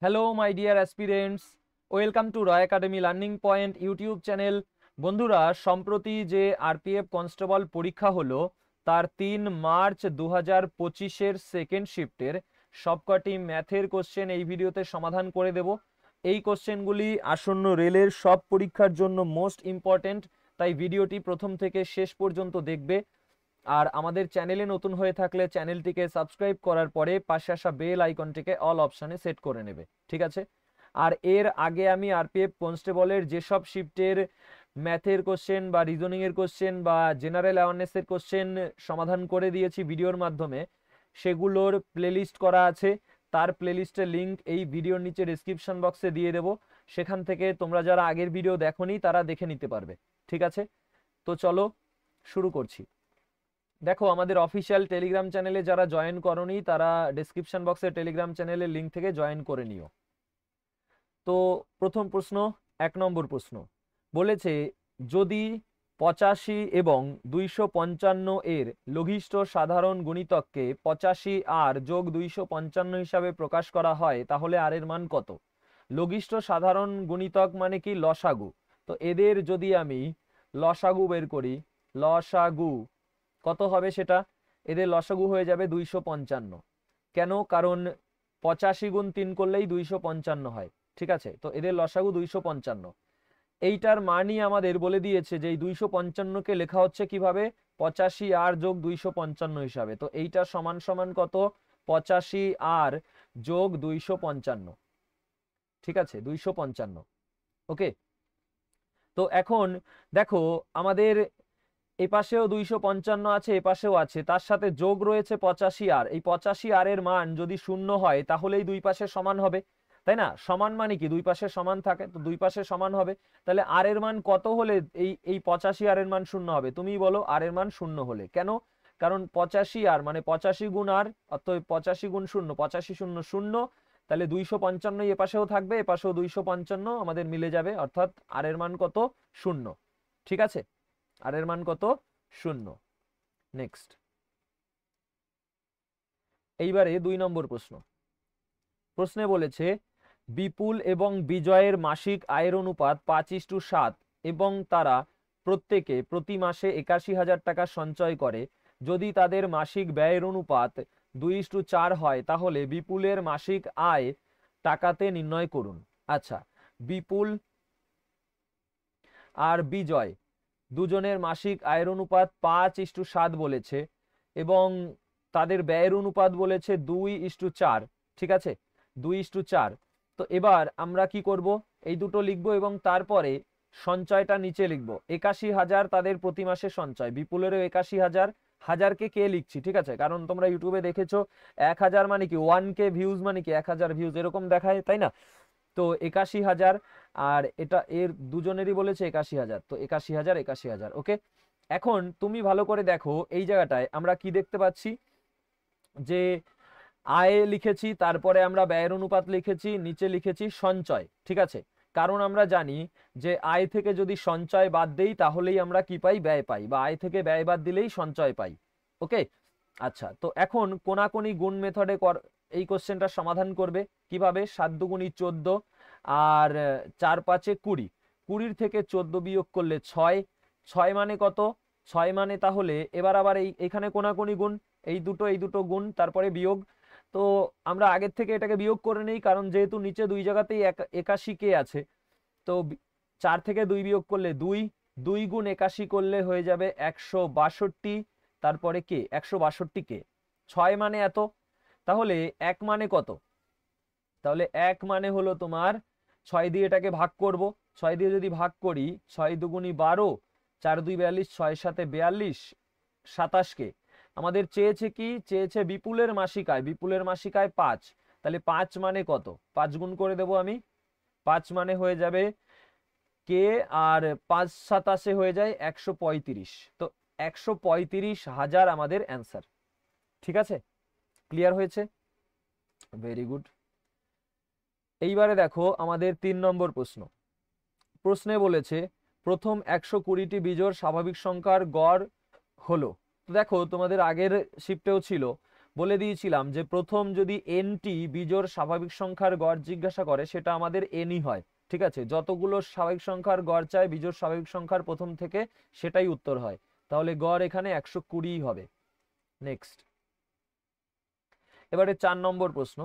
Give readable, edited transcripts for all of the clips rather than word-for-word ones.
Hello my dear aspirants, welcome to Roy academy learning point YouTube channel. বন্ধুরা, সম্প্রতি যে RPF constable পরীক্ষা হলো তার 3 মার্চ 2025-এর সেকেন্ড শিফটের সবকটি ম্যাথের কোশ্চেন এই ভিডিওতে সমাধান করে দেব। এই কোশ্চেনগুলি আসন্ন রেলের সব পরীক্ষার জন্য মোস্ট ইম্পর্টেন্ট, তাই ভিডিওটি প্রথম থেকে শেষ পর্যন্ত দেখবে। আর আমাদের চ্যানেলে নতুন হয়ে থাকলে চ্যানেলটিকে সাবস্ক্রাইব করার পরে পাশে আসা বেল আইকনটিকে অল অপশানে সেট করে নেবে, ঠিক আছে? আর এর আগে আমি আরপিএফ কনস্টেবলের যেসব শিফটের ম্যাথের কোশ্চেন বা রিজনিংয়ের কোশ্চেন বা জেনারেল অ্যাওয়ারনেসের কোশ্চেন সমাধান করে দিয়েছি ভিডিওর মাধ্যমে, সেগুলোর প্লেলিস্ট করা আছে। তার প্লেলিস্টের লিঙ্ক এই ভিডিওর নিচে ডেসক্রিপশন বক্সে দিয়ে দেবো, সেখান থেকে তোমরা যারা আগের ভিডিও দেখোনি তারা দেখে নিতে পারবে, ঠিক আছে? তো চলো শুরু করছি। দেখো, আমাদের অফিসিয়াল টেলিগ্রাম চ্যানেলে যারা জয়েন করনি তারা ডেসক্রিপশন বক্সে টেলিগ্রাম চ্যানেলের লিঙ্ক থেকে জয়েন করে নিও। তো প্রথম প্রশ্ন, 1 নম্বর প্রশ্ন বলেছে, যদি 85 এবং 255 এর লঘিষ্ঠ সাধারণ গুণিতককে 85 যোগ 255 হিসাবে প্রকাশ করা হয় তাহলে আর এর মান কত? লঘিষ্ঠ সাধারণ গুণিতক মানে কি? লসাগু। তো এদের যদি আমি লসাগু বের করি, লসাগু কত হবে সেটা? এদের লসাগু হয়ে যাবে 255। কেন? কারণ 85 গুণ 3 করলেই 255 হয়, ঠিক আছে? তো এদের লসাগু 255। এইটার মানই আমাদের বলে দিয়েছে যে এই 255কে লেখা হচ্ছে কিভাবে? 85 যোগ 255 হিসাবে। তো এইটা সমান সমান কত? 85 যোগ 255, ঠিক আছে? 255, ওকে। তো এখন দেখো, আমাদের এপাশেও 255 আছে, এপাশেও আছে, তার সাথে যোগ রয়েছে 85। এই 85 এর মান যদি শূন্য হয় তাহলেই দুই পাশে সমান হবে, তাই না? সমান মানে কি? দুই পাশে সমান থাকে, তো দুই পাশে সমান হবে। তাহলে আর এর মান কত হলে এই এই 85 এর মান শূন্য হবে? তুমি বলো। আর এর মান শূন্য হলে। কেন? কারণ 85 মানে 85 গুণ আর, অর্থাৎ 85 গুণ শূন্য, 85 শূন্য শূন্য, তাহলে 255 এপাশেও থাকবে, এপাশেও 255 আমাদের মিলে যাবে, অর্থাৎ আর এর মান কত? শূন্য, ঠিক আছে? আর এর মান কত? শূন্য। নেক্সট, এইবারে 2 নম্বর প্রশ্ন। প্রশ্নে বলেছে, বিপুল এবং বিজয়ের মাসিক আয়ের অনুপাত 5:7 এবং তারা প্রত্যেকে প্রতি মাসে 81,000 টাকা সঞ্চয় করে। যদি তাদের মাসিক ব্যয়ের অনুপাত 2:4 হয় তাহলে বিপুলের মাসিক আয় টাকাতে নির্ণয় করুন। আচ্ছা, বিপুল আর বিজয় দুজনের মাসিক আয়ের অনুপাত 5:7 বলেছে এবং তাদের ব্যয়ের অনুপাত বলেছে 2:4, ঠিক আছে? 2:4। তো এবার আমরা কি করব? এই দুটো লিখবো এবং তারপরে সঞ্চয়টা নিচে লিখবো। 81,000 তাদের প্রতি মাসে সঞ্চয়, বিপুলেরও 81,000। হাজারকে কে লিখছি, ঠিক আছে? কারণ তোমরা ইউটিউবে দেখেছো 1000 মানে কি 1K ভিউজ, মানে কি 1000 ভিউজ এরকম দেখায়, তাই না? তো 81,000, আর এটা এর দুজনেরই বলেছে 81,000, তো 81,000 81,000, ওকে। এখন তুমি ভালো করে দেখো, এই জায়গাটায় আমরা কি দেখতে পাচ্ছি? যে আয় লিখেছি, তারপরে আমরা ব্যয়ের অনুপাত লিখেছি, নিচে লিখেছি সঞ্চয়, ঠিক আছে? কারণ আমরা জানি যে আয় থেকে যদি সঞ্চয় বাদ দেই তাহলেই আমরা কি পাই? ব্যয় পাই, বা আয় থেকে ব্যয় বাদ দিলেই সঞ্চয় পাই, ওকে। আচ্ছা, তো এখন কোনাকুনি গুণ মেথডে এই কোশ্চেনটা সমাধান করবে কিভাবে? 7 দুগুণি 14 আর 4 5 20, 20 থেকে 14 বিয়োগ করলে 6, 6 মানে কত? 6 মানে তাহলে এবার আবার এখানে কোনাকুনি গুণ, এই দুটো গুণ তারপরে বিয়োগ। তো আমরা আগের থেকে এটাকে বিয়োগ করে নেই, কারণ যেহেতু নিচে দুই জায়গাতেই 81K আছে। তো 4 থেকে 2 বিয়োগ করলে 2, 2 গুণ 81 করলে হয়ে যাবে 162, তারপরে কে? 162K। 6 মানে এত, তাহলে 1 মানে কত? তাহলে 1 মানে হলো তোমার 6 দিয়ে এটাকে ভাগ করব। 6 দিয়ে যদি ভাগ করি, 6 দুগুণি 12, 4 2 42, 6 7 42, 27K। আমাদের চেয়েছে কি? চেয়েছে বিপুলের মাসিক আয়। বিপুলের মাসিক আয় 5, তাহলে 5 মানে কত? 5 গুণ করে দেব আমি। 5 মানে হয়ে যাবে কে, আর 5 27 হয়ে যায় 135। তো 135,000 আমাদের অ্যান্সার, ঠিক আছে? ক্লিয়ার হয়েছে? Very good. এইবারে দেখো আমাদের 3 নম্বর প্রশ্ন। প্রশ্নে বলেছে, প্রথম 120টি বিজোড় স্বাভাবিক সংখ্যার গড় হলো। তো দেখো, তোমাদের আগের শিফটেও ছিল, বলে দিয়েছিলাম যে প্রথম যদি এনটি বিজোড় স্বাভাবিক সংখ্যার গড় জিজ্ঞাসা করে সেটা আমাদের এনই হয়। ঠিক আছে, যতগুলো স্বাভাবিক সংখ্যার গড় চায় বিজোড় স্বাভাবিক সংখ্যার প্রথম থেকে সেটাই উত্তর হয়। তাহলে গড় এখানে 120 হবে। নেক্সট, এবারে 4 নম্বর প্রশ্ন।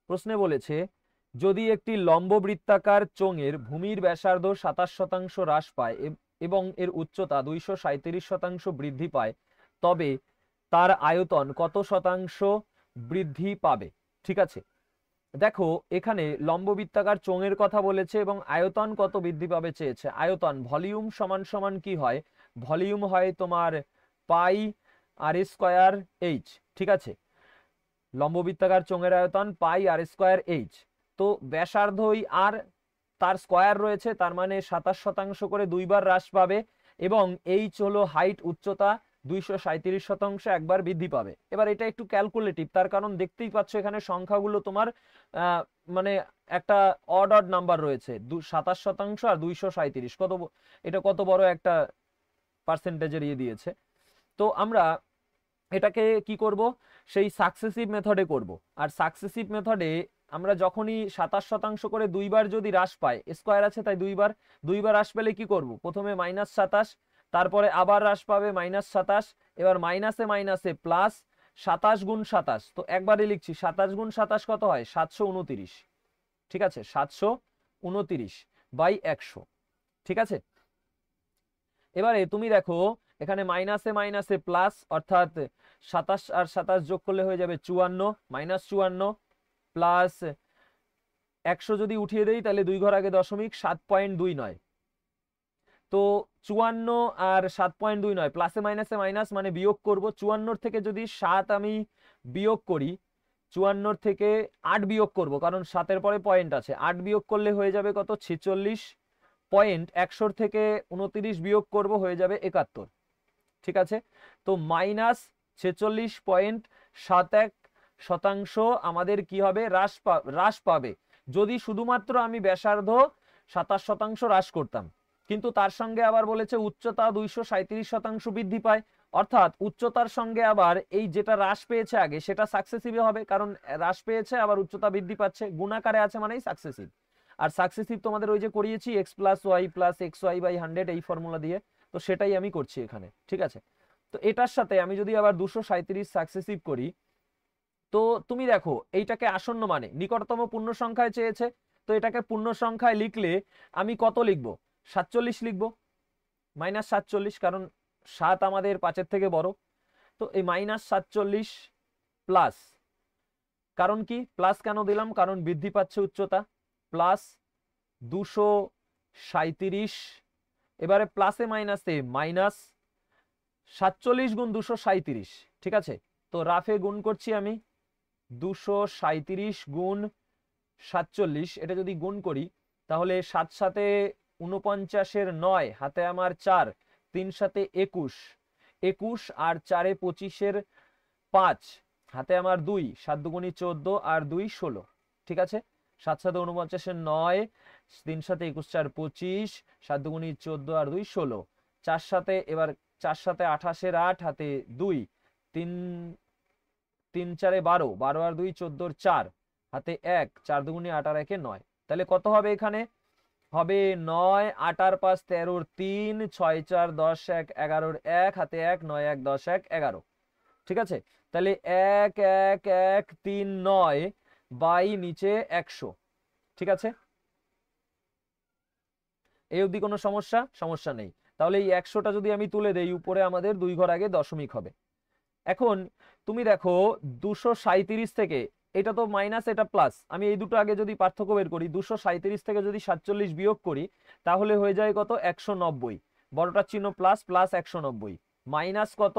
প্রশ্নে বলেছে যদি একটি লম্ব বৃত্তাকার চোঙের ভূমির ব্যাসার্ধ 27% হ্রাস পায় এবং এর উচ্চতা 237% বৃদ্ধি পায়, তবে তার আয়তন কত শতাংশ বৃদ্ধি পাবে? ঠিক আছে, দেখো এখানে লম্ব বৃত্তাকার চোঙের কথা বলেছে এবং আয়তন কত বৃদ্ধি পাবে চেয়েছে। আয়তন ভলিউম সমান সমান কি হয়? ভলিউম হয় তোমার পাই আর স্কয়ার এইচ। ঠিক আছে, লম্ব বৃত্তাকার চোঙের আয়তন পাই আর স্কয়ার এইচ। তো ব্যাসার্ধই আর তার স্কয়ার রয়েছে, তার মানে 27% করে দুইবার হ্রাস পাবে এবং এইচ হলো হাইট, উচ্চতা 237% একবার বৃদ্ধি পাবে। এবার এটা একটু ক্যালকুলেটিভ, তার কারণ দেখতেই পাচ্ছ এখানে সংখ্যাগুলো তোমার মানে একটা অড অড নাম্বার রয়েছে, 27% আর 237, কত এটা কত বড় একটা পার্সেন্টেজের ইয়ে দিয়েছে। তো আমরা এটাকে কি করব, সেই সাকসেসিভ মেথডে করব। আর সাকসেসিভ মেথডে আমরা যখনই 27% করে দুইবার যদি হ্রাস পায়, স্কয়ার আছে তাই দুইবার হ্রাস পেলে কি করব, প্রথমে -27, তারপরে আবার হ্রাস পাবে -27, এবার মাইনাসে মাইনাসে প্লাস 27 গুণ 27, তো একবারই লিখছি 27 গুণ 27 কত হয় 729। ঠিক আছে, 729/100। ঠিক আছে, এবারে তুমি দেখো এখানে মাইনাসে মাইনাসে প্লাস, অর্থাৎ 27 আর 27 যোগ করলে হয়ে যাবে 54, -54 প্লাস 100 যদি উঠিয়ে দেই তাহলে 2 ঘর আগে দশমিক 7.29। তো 54 আর 7.29 প্লাসে মাইনাসে মাইনাস মানে বিয়োগ করব। 54 থেকে যদি 7 আমি বিয়োগ করি, 54 থেকে 8 বিয়োগ করব কারণ 7-এর পরে পয়েন্ট আছে, 8 বিয়োগ করলে হয়ে যাবে কত 46 পয়েন্ট, 100 থেকে 29 বিয়োগ করব হয়ে যাবে 71। ঠিক আছে, তো -46.71% আমাদের কি হবে, হ্রাস পাবে যদি শুধুমাত্র আমি ব্যাসার্ধ 27% হ্রাস করতাম। কিন্তু তার সঙ্গে আবার বলেছে উচ্চতা 237% বৃদ্ধি পায়, অর্থাৎ উচ্চতার সঙ্গে আবার এই যেটা হ্রাস পেয়েছে আগে সেটা সাকসেসিভ হবে, কারণ হ্রাস পেয়েছে আবার উচ্চতা বৃদ্ধি পাচ্ছে, গুণাকারে আছে মানেই সাকসেসিভ। আর সাকসেসিভ তোমাদের ওই যে করিয়েছি x + y + xy/100 এই ফর্মুলা দিয়ে, তো সেটাই আমি করছি এখানে। ঠিক আছে, তো এটার সাথে আমি যদি আবার 237 সাকসেসিভ করি, তো তুমি দেখো এইটাকে আসন্ন মানে নিকটতম পূর্ণ সংখ্যায় চেয়েছে, তো এটাকে পূর্ণ সংখ্যায় লিখলে আমি কত লিখবো, 47 লিখবো, -47, কারণ 7 আমাদের 5-এর থেকে বড়। তো এই -47 প্লাস, কারণ কি প্লাস কেন দিলাম, কারণ বৃদ্ধি পাচ্ছে উচ্চতা, প্লাস 237, এবারে প্লাসে মাইনাসে মাইনাস 47 গুণ 237। ঠিক আছে, তো রাফে গুণ করছি আমি, 237 গুণ 47, এটা যদি গুণ করি তাহলে 7 7 49 9, হাতে আমার 4, 3 7 21 আর 4 25 5, হাতে আমার 2, 7 2 14 আর 2 16। ঠিক আছে, 7 7 49 9, 3 7 21 4 25, 7 2 14 আর 2 16, 4 7 এবার 4 7 28 8, হাতে 2, 3 3 4 12, 12 আর 2 14 4, হাতে 1, 4 2 8 আর 1 9। তাহলে কত হবে, এখানে হবে 9 8 আর 5 13 3, 6 4 10 1 11 1, হাতে 1, 9 1 10 1 11। ঠিক আছে, তাহলে 1 1 1 3 9 বাই নিচে 100। ঠিক আছে, এই অবধি কোনো সমস্যা নেই। তাহলে এই 100টা যদি আমি তুলে দেই, উপরে আমাদের 2 ঘর আগে দশমিক হবে। এখন তুমি দেখো 237 থেকে, এটা তো মাইনাস এটা প্লাস, আমি এই দুটো আগে যদি পার্থক্য বের করি, 237 থেকে যদি 47 বিয়োগ করি তাহলে হয়ে যায় কত 190, বড়টার চিহ্ন প্লাস, প্লাস 190 মাইনাস কত,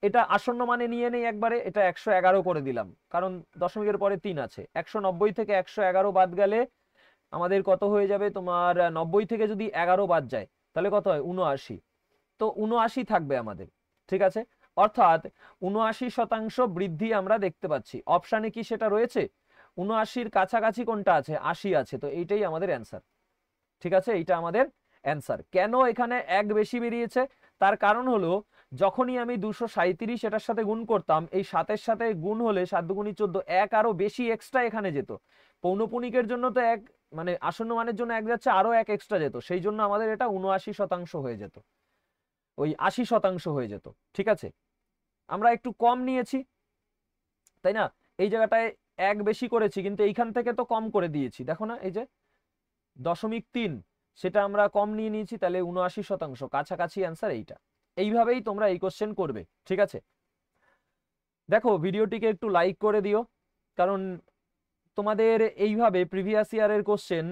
এটা আসন্ন মানে নিয়ে নেই একবারে, এটা 111 করে দিলাম কারণ দশমিকের পরে 3 আছে। 190 থেকে 111 বাদ গেলে আমাদের কত হয়ে যাবে, তোমার 90 থেকে যদি 11 বাদ যায় তাহলে কত হয় 79, তো 79 থাকবে আমাদের। ঠিক আছে, অর্থাৎ 79% বৃদ্ধি আমরা দেখতে পাচ্ছি। অপশানে কি সেটা রয়েছে, 79-র কাছাকাছি কোনটা আছে, 80 আছে, তো এইটাই আমাদের অ্যান্সার। ঠিক আছে, এইটা আমাদের অ্যান্সার। কেন এখানে 1 বেশি বেরিয়েছে, তার কারণ হলো যখনই আমি 237 এটার সাথে গুণ করতাম, এই 7-এর সাথে গুণ হলে 7 দুগুণী 14, এক আরো বেশি এক্সট্রা এখানে যেত। পৌনপুনিকের জন্য তো এক, মানে আসন্ন মানের জন্য এক যাচ্ছে, আরো এক এক্সট্রা যেত, সেই জন্য আমাদের এটা 79% হয়ে যেত, ওই 80% হয়ে যেত। ঠিক আছে, আমরা একটু কম নিয়েছি, তাই না? এই জায়গাটায় এক বেশি করেছি, কিন্তু এইখান থেকে তো কম করে দিয়েছি, দেখো না, এই যে 0.3, সেটা আমরা কম নিয়ে নিয়েছি, তাহলে 79%, কাছাকাছি অ্যান্সার এইটা। এইভাবেই তোমরা এই কোশ্চেন করবে। ঠিক আছে, দেখো ভিডিওটিকে একটু লাইক করে দিও, কারণ তোমাদের এইভাবে প্রিভিয়াস ইয়ারের কোশ্চেন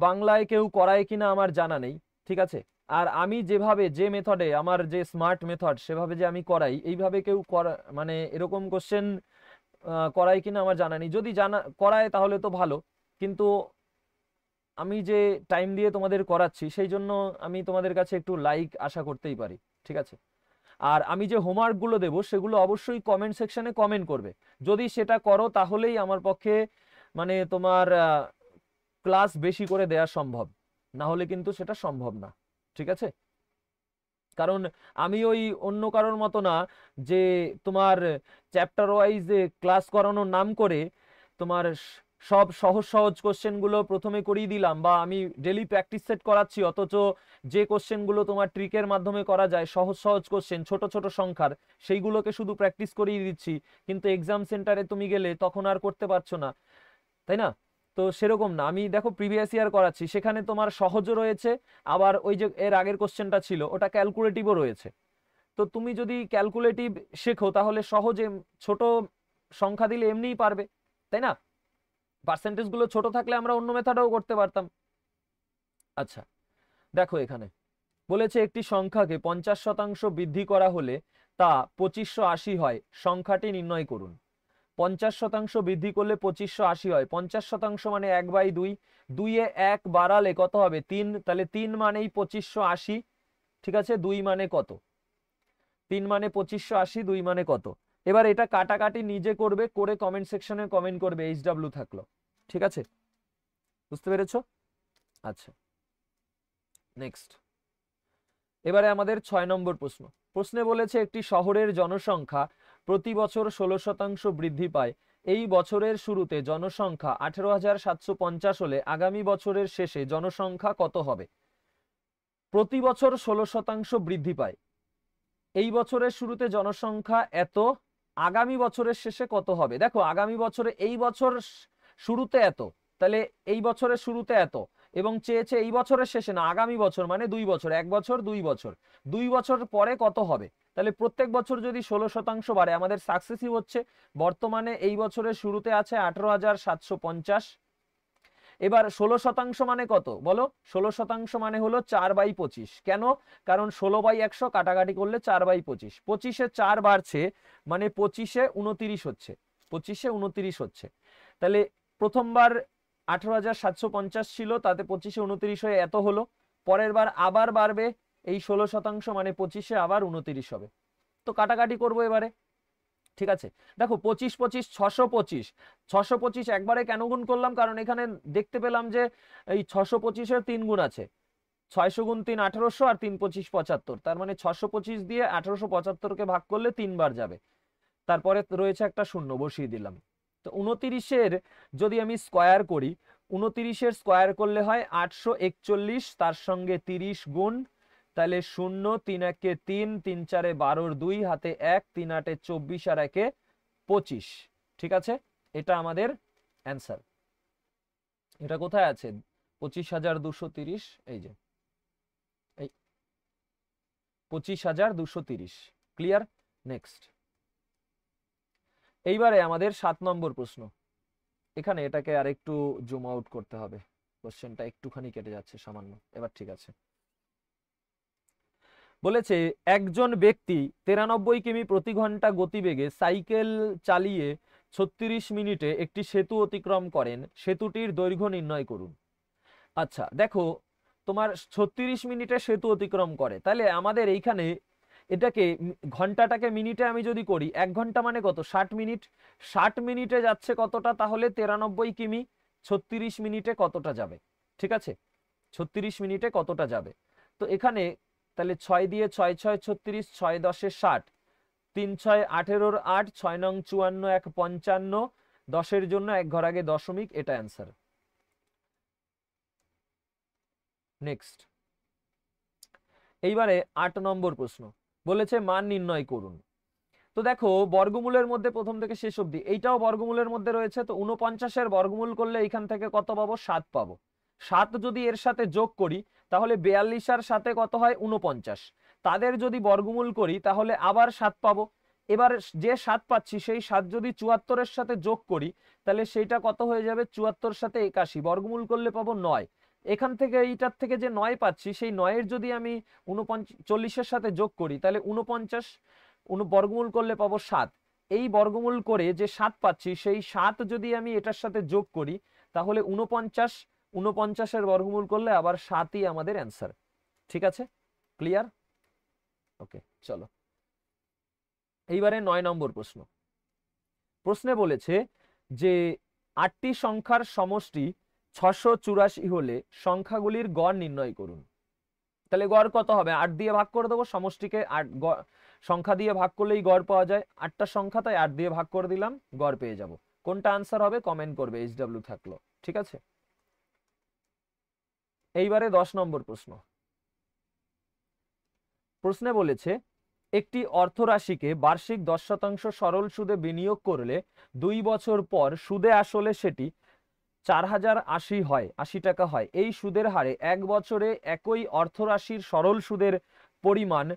বাংলায় কেউ করায় কিনা আমার জানা নেই। ঠিক আছে, আর আমি যেভাবে, যে মেথডে, আমার যে স্মার্ট মেথড, সেভাবে যে আমি করাই, এইভাবে কেউ মানে এরকম কোশ্চেন করায় কিনা আমার জানা নেই। যদি জানা করায় তাহলে তো ভালো, কিন্তু আমি যে টাইম দিয়ে তোমাদের করাচ্ছি, সেই জন্য আমি তোমাদের কাছে একটু লাইক আশা করতেই পারি। ঠিক আছে, আর আমি যে হোমওয়ার্কগুলো দেবো সেগুলো অবশ্যই কমেন্ট সেকশনে কমেন্ট করবে। যদি সেটা করো তাহলেই আমার পক্ষে মানে তোমার ক্লাস বেশি করে দেওয়া সম্ভব, না হলে কিন্তু সেটা সম্ভব না। ঠিক আছে, কারণ আমি ওই অন্য কারোর মতো না যে তোমার চ্যাপ্টার ওয়াইজ ক্লাস করানোর নাম করে তোমার সব সহজ সহজ কোশ্চেনগুলো প্রথমে করিয়ে দিলাম, বা আমি ডেলি প্র্যাকটিস সেট করাচ্ছি, অথচ যে কোশ্চেনগুলো তোমার ট্রিকের মাধ্যমে করা যায়, সহজ সহজ কোশ্চেন, ছোট ছোট সংখ্যার, সেইগুলোকে শুধু প্র্যাকটিস করিয়ে দিচ্ছি, কিন্তু এক্সাম সেন্টারে তুমি গেলে তখন আর করতে পারছো না, তাই না? তো সেরকম না, আমি দেখো প্রিভিয়াস ইয়ার করাচ্ছি, সেখানে তোমার সহজও রয়েছে, আবার ওই যে এর আগের কোশ্চেনটা ছিল ওটা ক্যালকুলেটিভও রয়েছে। তো তুমি যদি ক্যালকুলেটিভ শেখো তাহলে সহজে ছোট সংখ্যা দিলে এমনিই পারবে, তাই না? পার্সেন্টেজ গুলো ছোট থাকলে আমরা অন্য মেথডেও করতে পারতাম। আচ্ছা, দেখো এখানে বলেছে একটি সংখ্যাকে 50% বৃদ্ধি করা হলে তা 2580 হয়, সংখ্যাটি নির্ণয় করুন। 50% বৃদ্ধি করলে 2580 হয়, 50% মানে 1/2, 2-এ 1 বাড়ালে কত হবে? 3, তাহলে 3 মানেই 2580। ঠিক আছে, 2 মানে কত? 3 মানে 2580, 2 মানে কত? এবার এটা কাটাকাটি নিজে করবে, করে কমেন্ট সেকশনে কমেন্ট করবে, HW থাকলো। ঠিক আছে, বুঝতে পেরেছো? আচ্ছা, নেক্সট, এবারে আমাদের 6 নম্বর প্রশ্ন। প্রশ্নে বলেছে একটি শহরের জনসংখ্যা প্রতি বছর 16% বৃদ্ধি পায়, এই বছরের শুরুতে জনসংখ্যা 18,750 হলে আগামী বছরের শেষে জনসংখ্যা কত হবে? প্রতি বছর 16% বৃদ্ধি পায়, এই বছরের শুরুতে জনসংখ্যা এত, আগামী বছরের শেষে কত হবে? দেখো আগামী বছরে, এই বছর শুরুতে এত, তাহলে এই বছরের শুরুতে এত, এবং চেয়েছে এই বছরের শেষে না, আগামী বছর, মানে 2 বছর, 1 বছর 2 বছর, 2 বছর পরে কত হবে? তাহলে প্রত্যেক বছর যদি 16% বাড়ে, আমাদের সাকসেসিভ হচ্ছে। বর্তমানে এই বছরের শুরুতে আছে 18,750। এবার 16% মানে কত বলো? 16% মানে হলো 4/25। কেন? কারণ 16/100 কাটাকাটি করলে 4/25, 25-এ 4 বাড়ছে, মানে 25-এ 29 হচ্ছে, 25-এ 29 হচ্ছে। তাহলে প্রথমবার 18,750 ছিল, তাতে 25-এ 29 হয়ে এত হলো, পরের বার আবার বাড়বে এই 16%, মানে 25-এ আবার 29 হবে। তো কাটাকাটি করবো এবারে। ঠিক আছে, দেখো 25 25 625, 625 একবারে কেন গুণ করলাম? কারণ এখানে দেখতে পেলাম যে এই 625-এর 3 গুণ আছে, 600 গুণ 3 1800, আর 3 25 75, তার মানে 625 দিয়ে 1875-কে ভাগ করলে 3 বার যাবে, তারপরে রয়েছে একটা শূন্য, বসিয়ে দিলাম। তো 29-এর যদি আমি স্কোয়ার করি, 29-এর স্কোয়ার করলে হয় 841, তার সঙ্গে 30 গুণ, তাহলে 0, 3 1-এ 3, 3 4-এ 12, 2 হাতে 1, 3 8-এ 24, আর 1-এ 25। ঠিক আছে, এটা আমাদের অ্যান্সার। এটা কোথায় আছে? 25,230, এই যে এই 25,230। ক্লিয়ার? নেক্সট, এইবারে আমাদের 7 নম্বর প্রশ্ন। এখানে এটাকে আর একটু জুম আউট করতে হবে, কোশ্চেনটা একটুখানি কেটে যাচ্ছে সামান্য। এবার ঠিক আছে, বলেছে একজন ব্যক্তি 93 কিমি প্রতি ঘন্টা গতিবেগে সাইকেল চালিয়ে 36 মিনিটে একটি সেতু অতিক্রম করেন, সেতুটির দৈর্ঘ্য নির্ণয় করুন। আচ্ছা দেখো, তোমার 36 মিনিটে সেতু অতিক্রম করে, তাহলে আমাদের এইখানে এটাকে ঘন্টাটাকে মিনিটে আমি যদি করি, 1 ঘন্টা মানে কত? 60 মিনিট, 60 মিনিটে যাচ্ছে কতটা? তাহলে 93 কিমি, 36 মিনিটে কতটা যাবে? ঠিক আছে, 36 মিনিটে কতটা যাবে? তো এখানে তাহলে 6 দিয়ে 6 6 36, 6 10 60, 3 6 18 8, 6 নং 54, 1 55, 10 জন্য এক ঘর আগে দশমিক, এটা অ্যান্সার। নেক্সট, এইবারে 8 নম্বর প্রশ্ন বলেছে মান নির্ণয় করুন। তো দেখো বর্গমূলের মধ্যে প্রথম থেকে শেষ অবধি এইটাও বর্গমূলের মধ্যে রয়েছে, তো 49-এর বর্গমূল করলে এখান থেকে কত পাবো? 7 পাবো। 7 যদি এর সাথে যোগ করি তাহলে 42-এর সাথে কত হয়? 49। তাদের যদি বর্গমূল করি তাহলে আবার 7 পাবো। এবার যে 7 পাচ্ছি সেই 7 যদি 74-এর সাথে যোগ করি তাহলে সেইটা কত হয়ে যাবে? 74 সাথে 81, বর্গমূল করলে পাবো 9। এখান থেকে এইটার থেকে যে 9 পাচ্ছি সেই 9-এর যদি আমি 39-এর সাথে যোগ করি তাহলে 49, বর্গমূল করলে পাবো 7। এই বর্গমূল করে যে 7 পাচ্ছি সেই 7 যদি আমি এটার সাথে যোগ করি তাহলে 49, 49-এর বর্গমূল করলে আবার 7ই আমাদের অ্যান্সার। ঠিক আছে, ক্লিয়ার? ওকে, চলো এইবারে 9 নম্বর প্রশ্ন। প্রশ্নে বলেছে যে 8টি সংখ্যার সমষ্টি 684 হলে সংখ্যাগুলির গড় নির্ণয় করুন। তাহলে গড় কত হবে? 8 দিয়ে ভাগ করে দেবো, সমষ্টিকে 8 সংখ্যা দিয়ে ভাগ করলেই গড় পাওয়া যায়। 8টা সংখ্যা, তাই 8 দিয়ে ভাগ করে দিলাম, গড় পেয়ে যাব। কোনটা আনসার হবে কমেন্ট করবে, HW থাকলো। ঠিক আছে, এইবারে 10 নম্বর প্রশ্ন। প্রশ্নে বলেছে একটি অর্থরাশিকে বার্ষিক 10% সরল সুদে বিনিয়োগ করলে 2 বছর পর সুদে আসলে সেটি 4080 হয়, 80 টাকা হয়। এই সুদের হারে 1 বছরে একই অর্থরাশির সরল সুদের পরিমাণ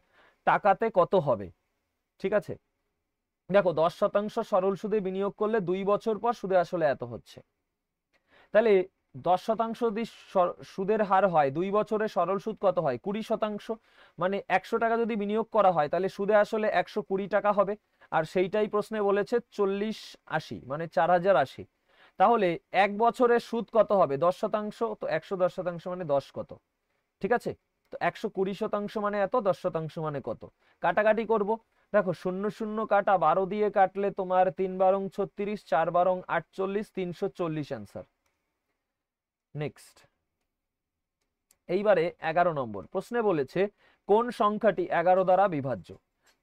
টাকাতে কত হবে? ঠিক আছে, দেখো 10% সরল সুদে বিনিয়োগ করলে 2 বছর পর সুদে আসলে এত হচ্ছে। তাহলে 10% যদি সুদের হার হয়, 2 বছরে সরল সুদ কত হয়? 20%। মানে 100 টাকা যদি বিনিয়োগ করা হয় তাহলে সুদে আসলে 120 টাকা হবে। আর সেইটাই প্রশ্নে বলেছে 4080, মানে 4080। তাহলে 1 বছরের সুদ কত হবে? 10%, তো 110% মানে 10 কত? ঠিক আছে, তো 120% মানে এত, 10% মানে কত? কাটাকাটি করব। দেখো 0 0 কাটা, 12 দিয়ে কাটলে তোমার 3 12 36, 4 12 48, 340 অ্যান্সার। নেক্সট, এইবারে 11 নম্বর প্রশ্নে বলেছে কোন সংখ্যাটি 11 দ্বারা বিভাজ্য?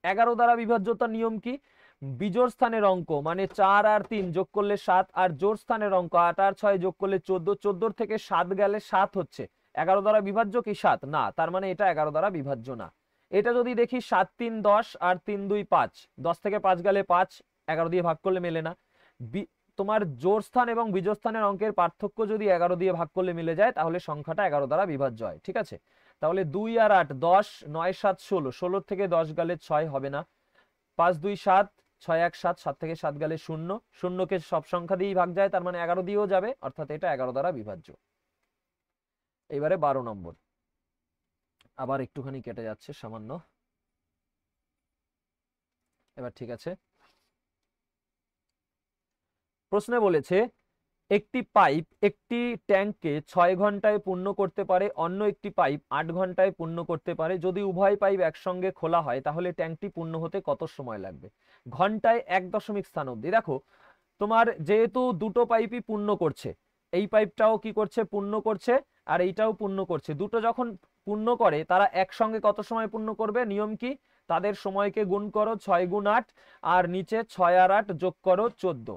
11 দ্বারা বিভাজ্যতার নিয়ম কি? বিজোড় স্থানের অঙ্ক মানে 4 আর 3 যোগ করলে 7, আর জোড় স্থানের অঙ্ক 8 আর 6 যোগ করলে 14, 14 থেকে 7 গেলে 7 হচ্ছে। 11 দ্বারা বিভাজ্য কি 7? না, তার মানে এটা 11 দ্বারা বিভাজ্য না। এটা যদি দেখি 7 3 10 আর 3 2 5, 10 থেকে 5 গেলে 5, 11 দিয়ে ভাগ করলে মেলে না। তোমার জোড় স্থান এবং বিজোড় স্থানের অঙ্কের পার্থক্য যদি 11 দিয়ে ভাগ করলে মিলে যায় তাহলে সংখ্যাটা 11 দ্বারা বিভাজ্য হয়। ঠিক আছে, তাহলে 2 আর 8 10, 9 7 16, 16 থেকে 10 গেলে 6 হবে না, 5 2 7, 6 1 7, 7 থেকে 7 গেলে 0, 0 কে সব সংখ্যা দিয়েই ভাগ যায়, তার মানে 11 দিয়েও যাবে, অর্থাৎ এটা 11 দ্বারা বিভাজ্য। এবারে 12 নম্বর, আবার একটুখানি কেটে যাচ্ছে সামান্য, এবার ঠিক আছে। প্রশ্নে বলেছে একটি পাইপ একটি ট্যাঙ্ককে 6 ঘন্টায় পূর্ণ করতে পারে, অন্য একটি পাইপ 8 ঘন্টায় পূর্ণ করতে পারে। যদি উভয় পাইপ একসঙ্গে খোলা হয় তাহলে ট্যাঙ্কটি পূর্ণ হতে কত সময় লাগবে? ঘন্টায় 1 দশমিক স্থান অবধি। দেখো তোমার যেহেতু দুটো পাইপই পূর্ণ করছে, এই পাইপটাও কি করছে? পূর্ণ করছে, আর এইটাও পূর্ণ করছে। দুটো যখন পূর্ণ করে তারা একসঙ্গে কত সময় পূর্ণ করবে? নিয়ম কি? তাদের সময়কে গুণ করো 6 গুণ 8, আর নিচে 6 আর 8 যোগ করো 14,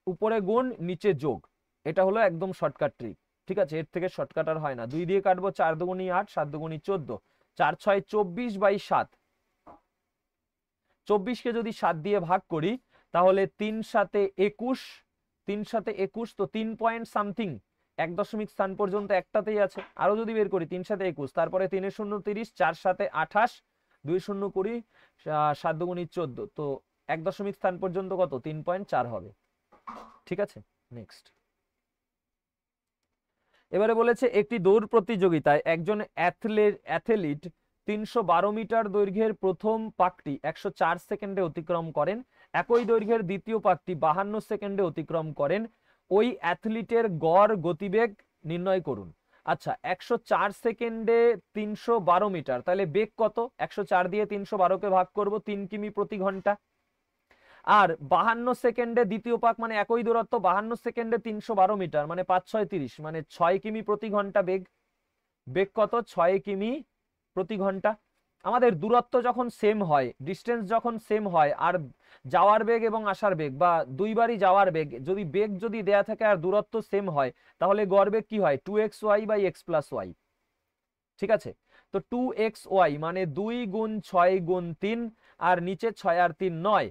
উপরে গুণ নিচে যোগ। এটা হলো একদম শর্টকাট ট্রিক। ঠিক আছে, এর থেকে শর্টকাট আর হয় না। 2 দিয়ে কাটবো, 4 দুগুণী 8, 7 দুগুণী 14, 4 6 24/7। 24 কে যদি 7 দিয়ে ভাগ করি তাহলে 3 7 21, 3 7 21, তো 3 পয়েন্ট সামথিং 1 দশমিক স্থান পর্যন্ত একটাতেই আছে। আরো যদি বের করি 3 7 21, তারপরে 3 0 30, 4 7 28, 2 0 20, 7 দুগুণী 14, তো 1 দশমিক স্থান পর্যন্ত কত? 3.4 হবে। ঠিক আছে, নেক্সট। এবারে বলেছে একটি দৌড় প্রতিযোগিতায় একজন অ্যাথলিট 312 মিটার দৈর্ঘ্যের প্রথম পাকটি 104 সেকেন্ডে অতিক্রম করেন, একই দৈর্ঘ্যের দ্বিতীয় পাকটি 52 সেকেন্ডে অতিক্রম করেন। ওই অ্যাথলিটের গড় গতিবেগ নির্ণয় করুন। আচ্ছা, 104 সেকেন্ডে 312 মিটার, তাহলে বেগ কত? 104 দিয়ে 312 কে ভাগ করব, 3 কিমি প্রতি ঘন্টা। আর 52 সেকেন্ডে দ্বিতীয় পাক, মানে একই দূরত্ব, 52 সেকেন্ডে 312 মিটার, মানে 5 6 30, মানে 6 কিমি প্রতি ঘন্টা বেগ। বেগ কত? 6 কিমি প্রতি ঘন্টা। আমাদের দূরত্ব যখন সেম হয়, ডিস্টেন্স যখন সেম হয়, আর যাওয়ার বেগ এবং আসার বেগ বা দুইবারই যাওয়ার বেগ, যদি বেগ যদি দেয়া থাকে আর দূরত্ব সেম হয়, তাহলে গড় বেগ কি হয়? 2xy/x+y। ঠিক আছে, তো 2xy মানে 2 গুণ 6 গুণ 3, আর নিচে 6 আর 3 9,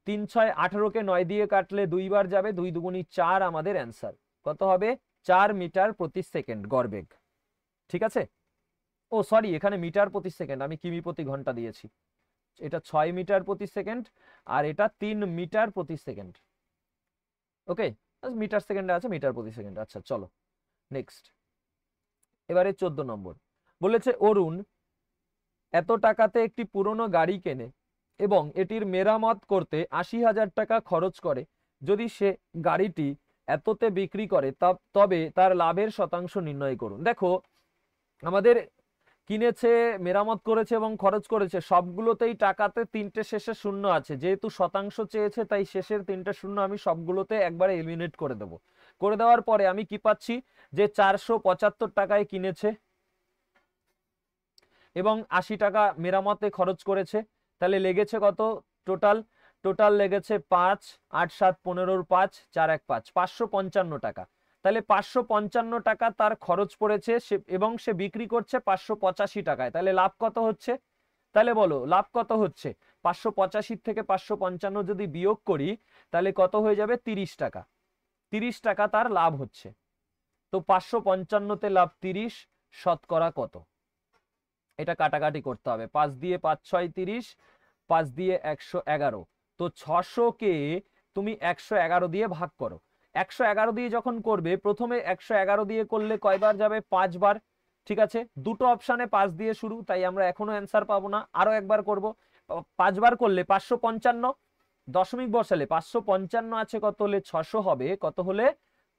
3 6 18কে 9 দিয়ে কাটলে 2 বার যাবে, 2 দুগুণি 4, আমাদের অ্যান্সার কত হবে? 4 মিটার প্রতি সেকেন্ড গড় বেগ। ঠিক আছে, ও সরি, এখানে মিটার প্রতি সেকেন্ড, আমি কিমি প্রতি ঘন্টা দিয়েছি। এটা 6 মিটার প্রতি সেকেন্ড আর এটা 3 মিটার প্রতি সেকেন্ড। ওকে, মিটার সেকেন্ডে আছে, মিটার প্রতি সেকেন্ড। আচ্ছা চলো নেক্সট। এবারে 14 নম্বর বলেছে, অরুণ এত টাকাতে একটি পুরনো গাড়ি কেনে এবং এটির মেরামত করতে 80,000 টাকা খরচ করে। যদি সে গাড়িটি এততে বিক্রি করে তবে তার লাভের শতাংশ নির্ণয় করুন। দেখো, আমাদের কিনেছে, মেরামত করেছে এবং খরচ করেছে, সবগুলোতেই টাকাতে 3টে শেষে শূন্য আছে। যেহেতু শতাংশ চেয়েছে, তাই শেষের 3টে শূন্য আমি সবগুলোতে একবারে এলিমিনেট করে দেব। করে দেওয়ার পরে আমি কি পাচ্ছি? যে 475 টাকায় কিনেছে এবং 80 টাকা মেরামতে খরচ করেছে। তাহলে লেগেছে কত টোটাল? টোটাল লেগেছে 5, 8 7 15 5 4 1 5, 555 টাকা। তাহলে 555 টাকা তার খরচ পড়েছে এবং সে বিক্রি করছে 585 টাকায়। তাহলে লাভ কত হচ্ছে? তাহলে বলো লাভ কত হচ্ছে? 585 থেকে 555 যদি বিয়োগ করি, তাহলে কত হয়ে যাবে? 30 টাকা। 30 টাকা তার লাভ হচ্ছে। তো 555তে লাভ 30, শতকরা কত? এটা কাটাকাটি করতে হবে। 5 দিয়ে 5 6 30, 5 দিয়ে 111। তো 600কে তুমি 111 দিয়ে ভাগ করো। 111 দিয়ে যখন করবে, প্রথমে 111 দিয়ে করলে কয়বার যাবে? 5 বার। ঠিক আছে, দুটো অপশানে 5 দিয়ে শুরু, তাই আমরা এখনো অ্যান্সার পাবো না, আরো একবার করব। 5 বার করলে 555, দশমিক বসালে 555 আছে কত হলে? 600 হবে। কত হলে?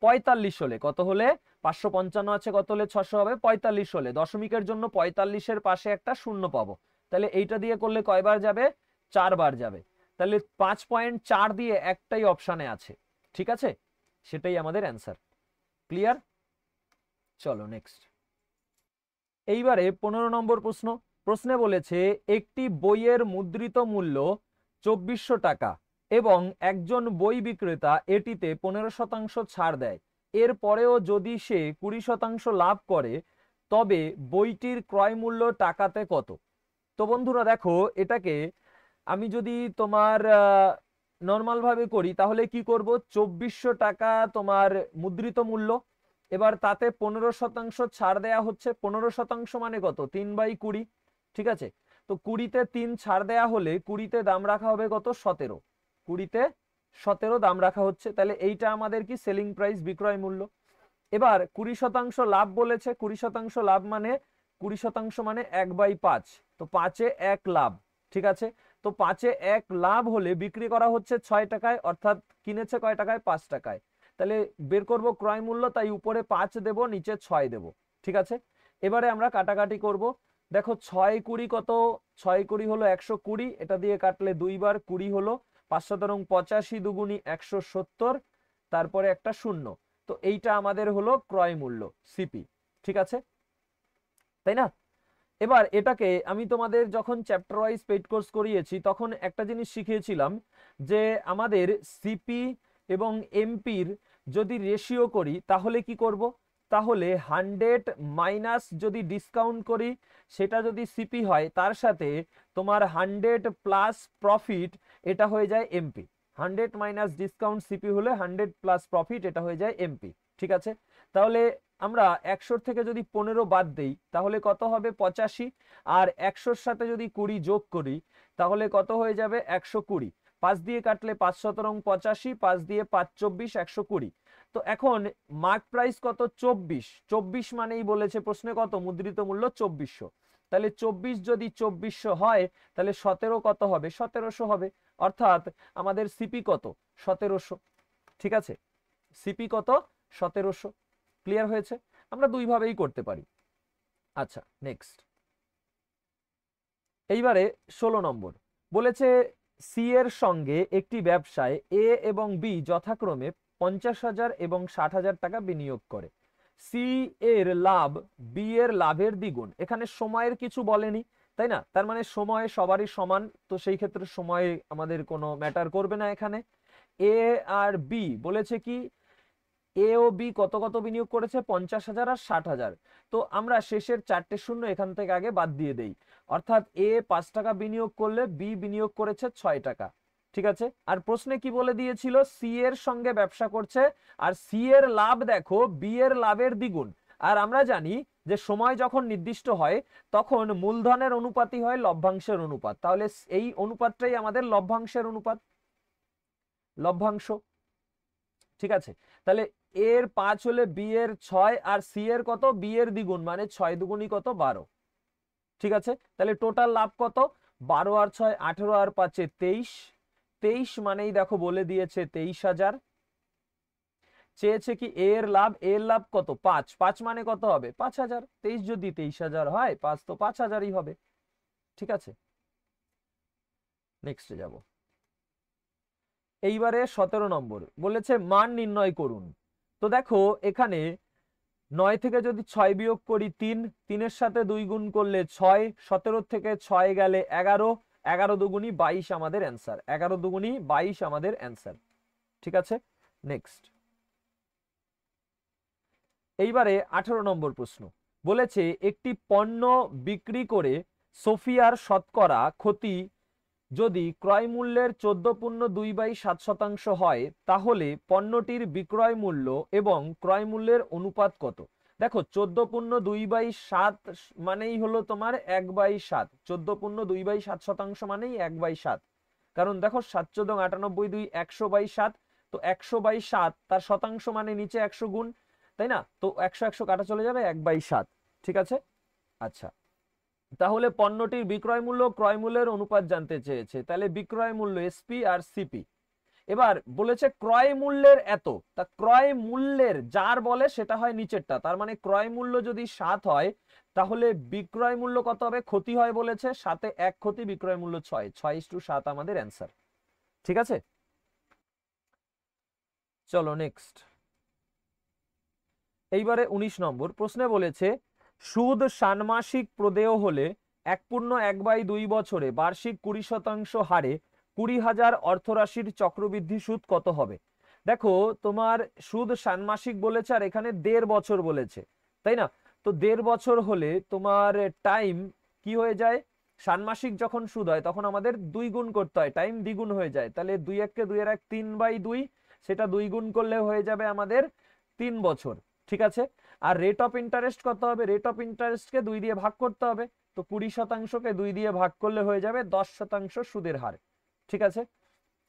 45 হলে। কত হলে? 555 আছে কত হলে? 600 হবে 45 হলে। দশমিকের জন্য 45-এর পাশে একটা শূন্য পাবো। তাহলে এইটা দিয়ে করলে কয়বার যাবে? 4 বার যাবে। তাহলে 5.4 দিয়ে একটাই অপশানে আছে। ঠিক আছে, সেটাই আমাদের অ্যান্সার। ক্লিয়ার? চলো নেক্সট। এইবারে 15 নম্বর প্রশ্ন। প্রশ্নে বলেছে, একটি বইয়ের মুদ্রিত মূল্য 2400 টাকা এবং একজন বই বিক্রেতা এটিতে 15% ছাড় দেয়। এর পরেও যদি সে 20% লাভ করে, তবে বইটির ক্রয় মূল্য টাকাতে কত? তো বন্ধুরা দেখো, এটাকে আমি যদি তোমার নর্মাল ভাবে করি, তাহলে কি করব? 2400 টাকা তোমার মুদ্রিত মূল্য, এবার তাতে 15% ছাড় দেয়া হচ্ছে। 15% মানে কত? 3/20। ঠিক আছে, তো 20-তে 3 ছাড় দেয়া হলে 20-তে দাম রাখা হবে কত? 17। 20-তে 17 দাম রাখা হচ্ছে। তাহলে এইটা আমাদের কি? সেলিং প্রাইস, বিক্রয় মূল্য। এবার 20% লাভ বলেছে। 20% লাভ মানে 20% মানে 1/5। তো 5-এ 1 লাভ। ঠিক আছে, তো 5-এ 1 লাভ হলে বিক্রি করা হচ্ছে 6 টাকায়, অর্থাৎ কিনেছে কয় টাকায়? 5 টাকায়। তাহলে বের করব ক্রয় মূল্য, তাই উপরে 5 দেব, নিচে 6 দেব। ঠিক আছে, এবারে আমরা কাটাকাটি করব। দেখো 6 20 কত? 6 20 হলো 120, এটা দিয়ে কাটলে 2 বার 20 হলো। 585 দুগুণি 170, তারপরে একটা শূন্য। তো এইটা আমাদের হলো ক্রয় মূল্য, সিপি। ঠিক আছে, তাই না? এবার এটাকে আমি তোমাদের যখন চ্যাপ্টার ওয়াইজ পেইড কোর্স করিয়েছি, তখন একটা জিনিস শিখিয়েছিলাম যে আমাদের সিপি এবং এমপির যদি রেশিও করি, তাহলে কি করব? তাহলে 100 মাইনাস যদি ডিসকাউন্ট করি, সেটা যদি সিপি হয়, তার সাথে তোমার 100 প্লাস প্রফিট, এটা হয়ে যায় এমপি। 100 মাইনাস ডিসকাউন্ট সিপি হলে 100 প্লাস প্রফিট, এটা হয়ে যায় এমপি। ঠিক আছে, তাহলে আমরা 100 থেকে যদি 15 বাদ দেই, তাহলে কত হবে? 85। আর 100-র সাথে যদি 20 যোগ করি, তাহলে কত হয়ে যাবে? 120। 5 দিয়ে কাটলে 5 17 85, 5 দিয়ে 5 24, 120। তো এখন মার্ক প্রাইস কত? 24। 24 মানেই বলেছে প্রশ্নে কত? মুদ্রিত মূল্য 2400। তাহলে 24 যদি 2400 হয়, তাহলে 17 কত হবে? 1700 হবে। অর্থাৎ আমাদের সিপি কত? 1700। ঠিক আছে, সিপি কত? 1700। ক্লিয়ার হয়েছে? আমরা দুই ভাবেই করতে পারি। আচ্ছা নেক্সট। এইবারে 16 নম্বর বলেছে, সি এর সঙ্গে একটি ব্যবসায় এ এবং বি যথাক্রমে 50,000 এবং 60,000 টাকা বিনিয়োগ করে। সি এর লাভ বি এর লাভের দ্বিগুণ। এখানে সময়ের কিছু বলেনি, তাই না? তার মানে সময় সবারই সমান, তো সেই ক্ষেত্রে সময় আমাদের কোনো ম্যাটার করবে না এখানে। এ আর বি বলেছে কি, এ ও বি কত কত বিনিয়োগ করেছে, 50,000 আর 60,000। তো আমরা শেষের 4টে শূন্য এখান থেকে আগে বাদ দিয়ে দেই, অর্থাৎ এ 5 টাকা বিনিয়োগ করলে বি বিনিয়োগ করেছে 6 টাকা। ঠিক আছে, আর প্রশ্নে কি বলে দিয়েছিল, সি এর সঙ্গে ব্যবসা করছে, আর সি এর লাভ দেখো বি এর লাভের দ্বিগুণ। আর আমরা জানি যে সময় যখন নির্দিষ্ট হয় তখন মূলধনের অনুপাতই হয় লভ্যাংশের অনুপাত, তাহলে এই অনুপাতটাই আমাদের লভ্যাংশের অনুপাত, লভ্যাংশ। ঠিক আছে, তাহলে এর 5 হলে বি এর 6, আর সি এর কত, বি এর দ্বিগুণ, মানে 6 দুগুণই কত, 12। ঠিক আছে, তাহলে টোটাল লাভ কত, 12 আর 6 18 আর 5 23। 23 মানেই দেখো বলে দিয়েছে 23,000। চেয়েছে কি এর লাভ, এর লাভ কত, 5, 5 মানে কত হবে, 5,000। 23 যদি 23,000 হয়, 5 তো 5,000ই হবে। ঠিক আছে, নেক্সটে যাব। এইবারে 17 নম্বর বলেছে মান নির্ণয় করুন। তো দেখো এখানে 9 থেকে যদি 6 বিয়োগ করি 3, 3-এর সাথে 2 গুণ করলে 6, 17 থেকে 6 গেলে 11, 11 দুগুণী 22 আমাদের অ্যান্সার, 11 দুগুণী 22 আমাদের অ্যান্সার। ঠিক আছে, নেক্সট। এইবারে 18 নম্বর প্রশ্ন বলেছে একটি পণ্য বিক্রি করে সোফিয়ার শতকরা ক্ষতি যদি ক্রয় মূল্যের 14.2/7 হয়, তাহলে পণ্যটির বিক্রয় মূল্য এবং ক্রয় মূল্যের অনুপাত কত? দেখো 14.2/7 মানেই হলো তোমার 1/7, 14.2/7 মানেই 1/7। কারণ দেখো 7 14 98 2 100/7, তো 100/7 তার শতাংশ মানে নিচে 100 গুণ, তাই না? তো 100 100 কাটা চলে যাবে, 1/7। ঠিক আছে, আচ্ছা, তাহলে পণ্যটির বিক্রয় মূল্য ক্রয় মূল্যের অনুপাত জানতে চেয়েছে, তাহলে বিক্রয় মূল্য এসপি আর সিপি। এবার বলেছে ক্রয় মূল্যের এত, তা ক্রয় মূল্যের যার বলে সেটা হয় নিচেরটা, তার মানে ক্রয় মূল্য যদি 7 হয় তাহলে বিক্রয় মূল্য কত হবে, ক্ষতি হয় বলেছে 7-এ 1 ক্ষতি, বিক্রয় মূল্য 6, 6:7 আমাদের অ্যান্সার। ঠিক আছে, চলো নেক্সট। এইবারে 19 নম্বর প্রশ্নে বলেছে সুদ ষান্মাসিক প্রদেয় হলে 1.1/2 বছরে বার্ষিক 20% হারে 20,000 অর্থরাশির চক্রবৃদ্ধি সুদ কত হবে? দেখো তোমার সুদ ষান্মাসিক বলেছে আর এখানে 1.5 বছর বলেছে, তাই না? তো 1.5 বছর হলে তোমার টাইম কি হয়ে যায়, ষান্মাসিক যখন সুদ হয় তখন আমাদের 2 গুণ করতে হয়, টাইম দ্বিগুণ হয়ে যায়, তাহলে 2 1 কে 2 এর 1 3/2, সেটা 2 গুণ করলে হয়ে যাবে আমাদের 3 বছর। ঠিক আছে, আর রেট অফ ইন্টারেস্ট কত হবে, রেট অফ ইন্টারেস্টকে 2 দিয়ে ভাগ করতে হবে, তো 20%কে 2 দিয়ে ভাগ করলে হয়ে যাবে 10% সুদের হার। ঠিক আছে,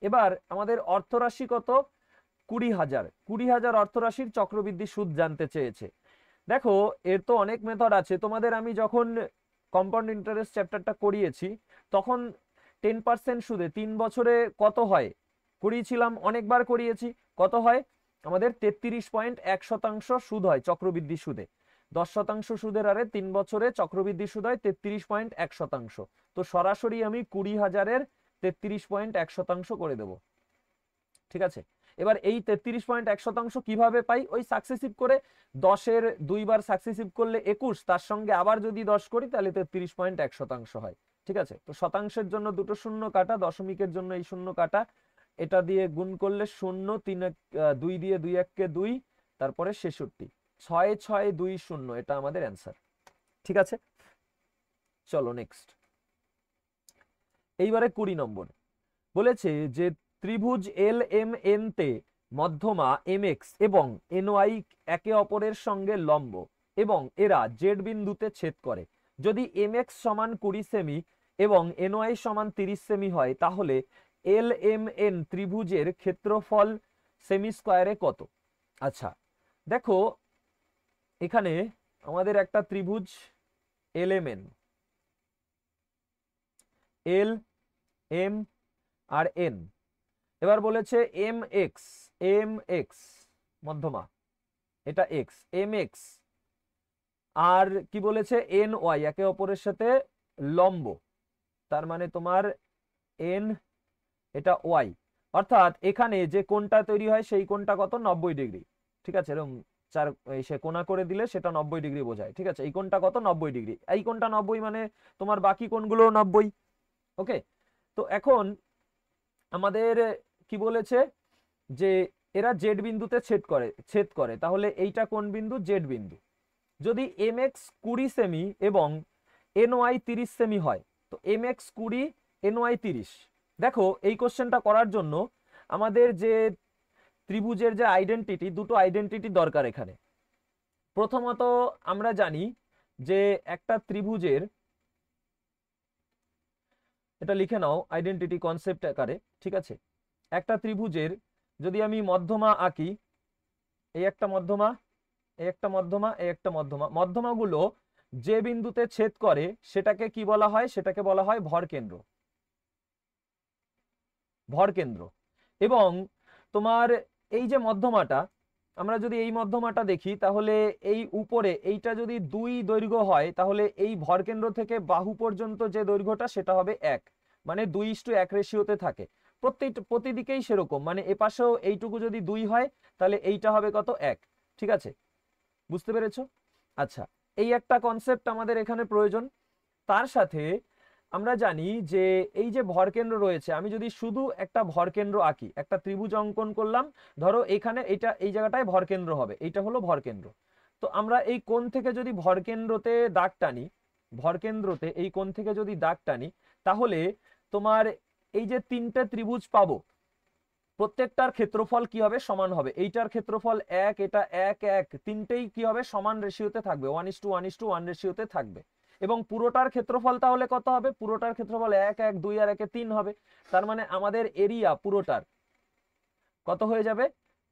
এবার আমাদের অর্থরাশি কত, 20,000, 20,000 অর্থরাশির চক্রবৃদ্ধি সুদ জানতে চেয়েছে। দেখো এর তো অনেক মেথড আছে, তোমাদের আমি যখন কম্পাউন্ড ইন্টারেস্ট চ্যাপ্টারটা করিয়েছি তখন 10% সুদে 3 বছরে কত হয় করিয়েছিলাম, অনেকবার করিয়েছি, কত হয় আমাদের 33.1% সুদ হয় চক্রবৃদ্ধি সুদে। 10% সুদের হারে 3 বছরে চক্রবৃদ্ধি সুদ হয় 33.1%। তো সরাসরি আমি 20,000-এর 33.1% করে দেব। ঠিক আছে, এবার এই 33.1% কিভাবে পাই, ওই সাকসেসিভ করে 10-এর 2 বার সাকসেসিভ করলে 21, তার সঙ্গে আবার যদি 10 করি তাহলে 33.1% হয়। ঠিক আছে, তো শতাংশের জন্য দুটো শূন্য কাটা, দশমিকের জন্য এই শূন্য কাটা, এটা দিয়ে গুণ করলে 0, 3 2 দিয়ে 2 1 কে 2, তারপরে 66, 6 6 2 0, এটা আমাদের অ্যান্সার। ঠিক আছে, চলো নেক্সট। এইবারে 20 নম্বর বলেছে যে ত্রিভুজ এল এম এন তে মধ্যমা এম এক্স এবং এন ওয়াই একে অপরের সঙ্গে লম্ব এবং এরা জেড বিন্দুতে ছেদ করে। যদি এম এক্স সমান 20 সেমি এবং এন ওয়াই সমান 30 সেমি হয়, তাহলে এল এম এন ত্রিভুজের ক্ষেত্রফল সেমি স্কোয়ারে কত? আচ্ছা, দেখো এখানে আমাদের একটা ত্রিভুজ L M N, L M আর এন, এবার বলেছে এম এক্স, এম এক্স মধ্যমা, এটা এক্স, এম এক্স, আর কি বলেছে এন ওয়াই একে অপরের সাথে লম্ব, তার মানে তোমার এন, এটা ওয়াই, অর্থাৎ এখানে যে কোণটা তৈরি হয় সেই কোণটা কত, 90 ডিগ্রি। ঠিক আছে, এরকম চার সে কোণা করে দিলে সেটা 90 ডিগ্রি বোঝায়, ঠিক আছে। এই কোণটা কত? 90 ডিগ্রি। এই কোণটা 90 মানে তোমার বাকি কোণগুলো 90। ওকে, তো এখন আমাদের কি বলেছে যে এরা জেড বিন্দুতে ছেদ করে, তাহলে এইটা কোন বিন্দু? জেড বিন্দু। যদি এম এক্স 20 সেমি এবং এন ওয়াই 30 সেমি হয়, তো এম এক্স 20 এন ওয়াই 30। দেখো এই কোশ্চেনটা করার জন্য আমাদের যে ত্রিভুজের যে আইডেন্টিটি, দুটো আইডেন্টিটি দরকার এখানে। প্রথমত আমরা জানি যে একটা ত্রিভুজের, এটা লিখে নাও আইডেন্টিটি কনসেপ্ট আকারে, ঠিক আছে। একটা ত্রিভুজের যদি আমি মধ্যমা আঁকি, এই একটা মধ্যমা, এই একটা মধ্যমা, এই একটা মধ্যমা, মধ্যমাগুলো যে বিন্দুতে ছেদ করে সেটাকে কি বলা হয়? সেটাকে বলা হয় ভরকেন্দ্র। ভরকেন্দ্র। এবং তোমার এই যে মধ্যমাটা, আমরা যদি এই মধ্যমাটা দেখি তাহলে এই উপরে এইটা যদি 2 দৈর্ঘ্য হয়, তাহলে এই ভরকেন্দ্র থেকে বাহু পর্যন্ত যে দৈর্ঘ্যটা সেটা হবে 1, মানে 2:1 রেশিওতে থাকে। প্রতিদিকেই সেরকম, মানে এপাশেও এইটুকু যদি 2 হয় তাহলে এইটা হবে কত? 1, ঠিক আছে। বুঝতে পেরেছো? আচ্ছা, এই একটা কনসেপ্ট আমাদের এখানে প্রয়োজন। তার সাথে আমরা জানি যে এই যে ভরকেন্দ্র রয়েছে, আমি যদি শুধু একটা ভরকেন্দ্র আঁকি, একটা ত্রিভুজ অঙ্কন করলাম, ধরো এখানে এটা এই জায়গাটায় ভরকেন্দ্র হবে, এইটা হলো ভরকেন্দ্র। তো আমরা এই কোণ থেকে যদি ভরকেন্দ্রতে দাগ টানি, ভরকেন্দ্রতে এই কোণ থেকে যদি দাগ টানি, তাহলে তোমার এই যে 3টে ত্রিভুজ পাবো, প্রত্যেকটার ক্ষেত্রফল কি হবে? সমান হবে। এইটার ক্ষেত্রফল 1, এটা 1 1, তিনটেই কি হবে? সমান রেশিওতে থাকবে, 1:1:1 রেশিওতে থাকবে। এবং পুরোটার ক্ষেত্রফল তাহলে কত হবে? পুরোটার ক্ষেত্রফল 1 1 2 আর 1 3 হবে। তার মানে আমাদের এরিয়া পুরোটার কত হয়ে যাবে?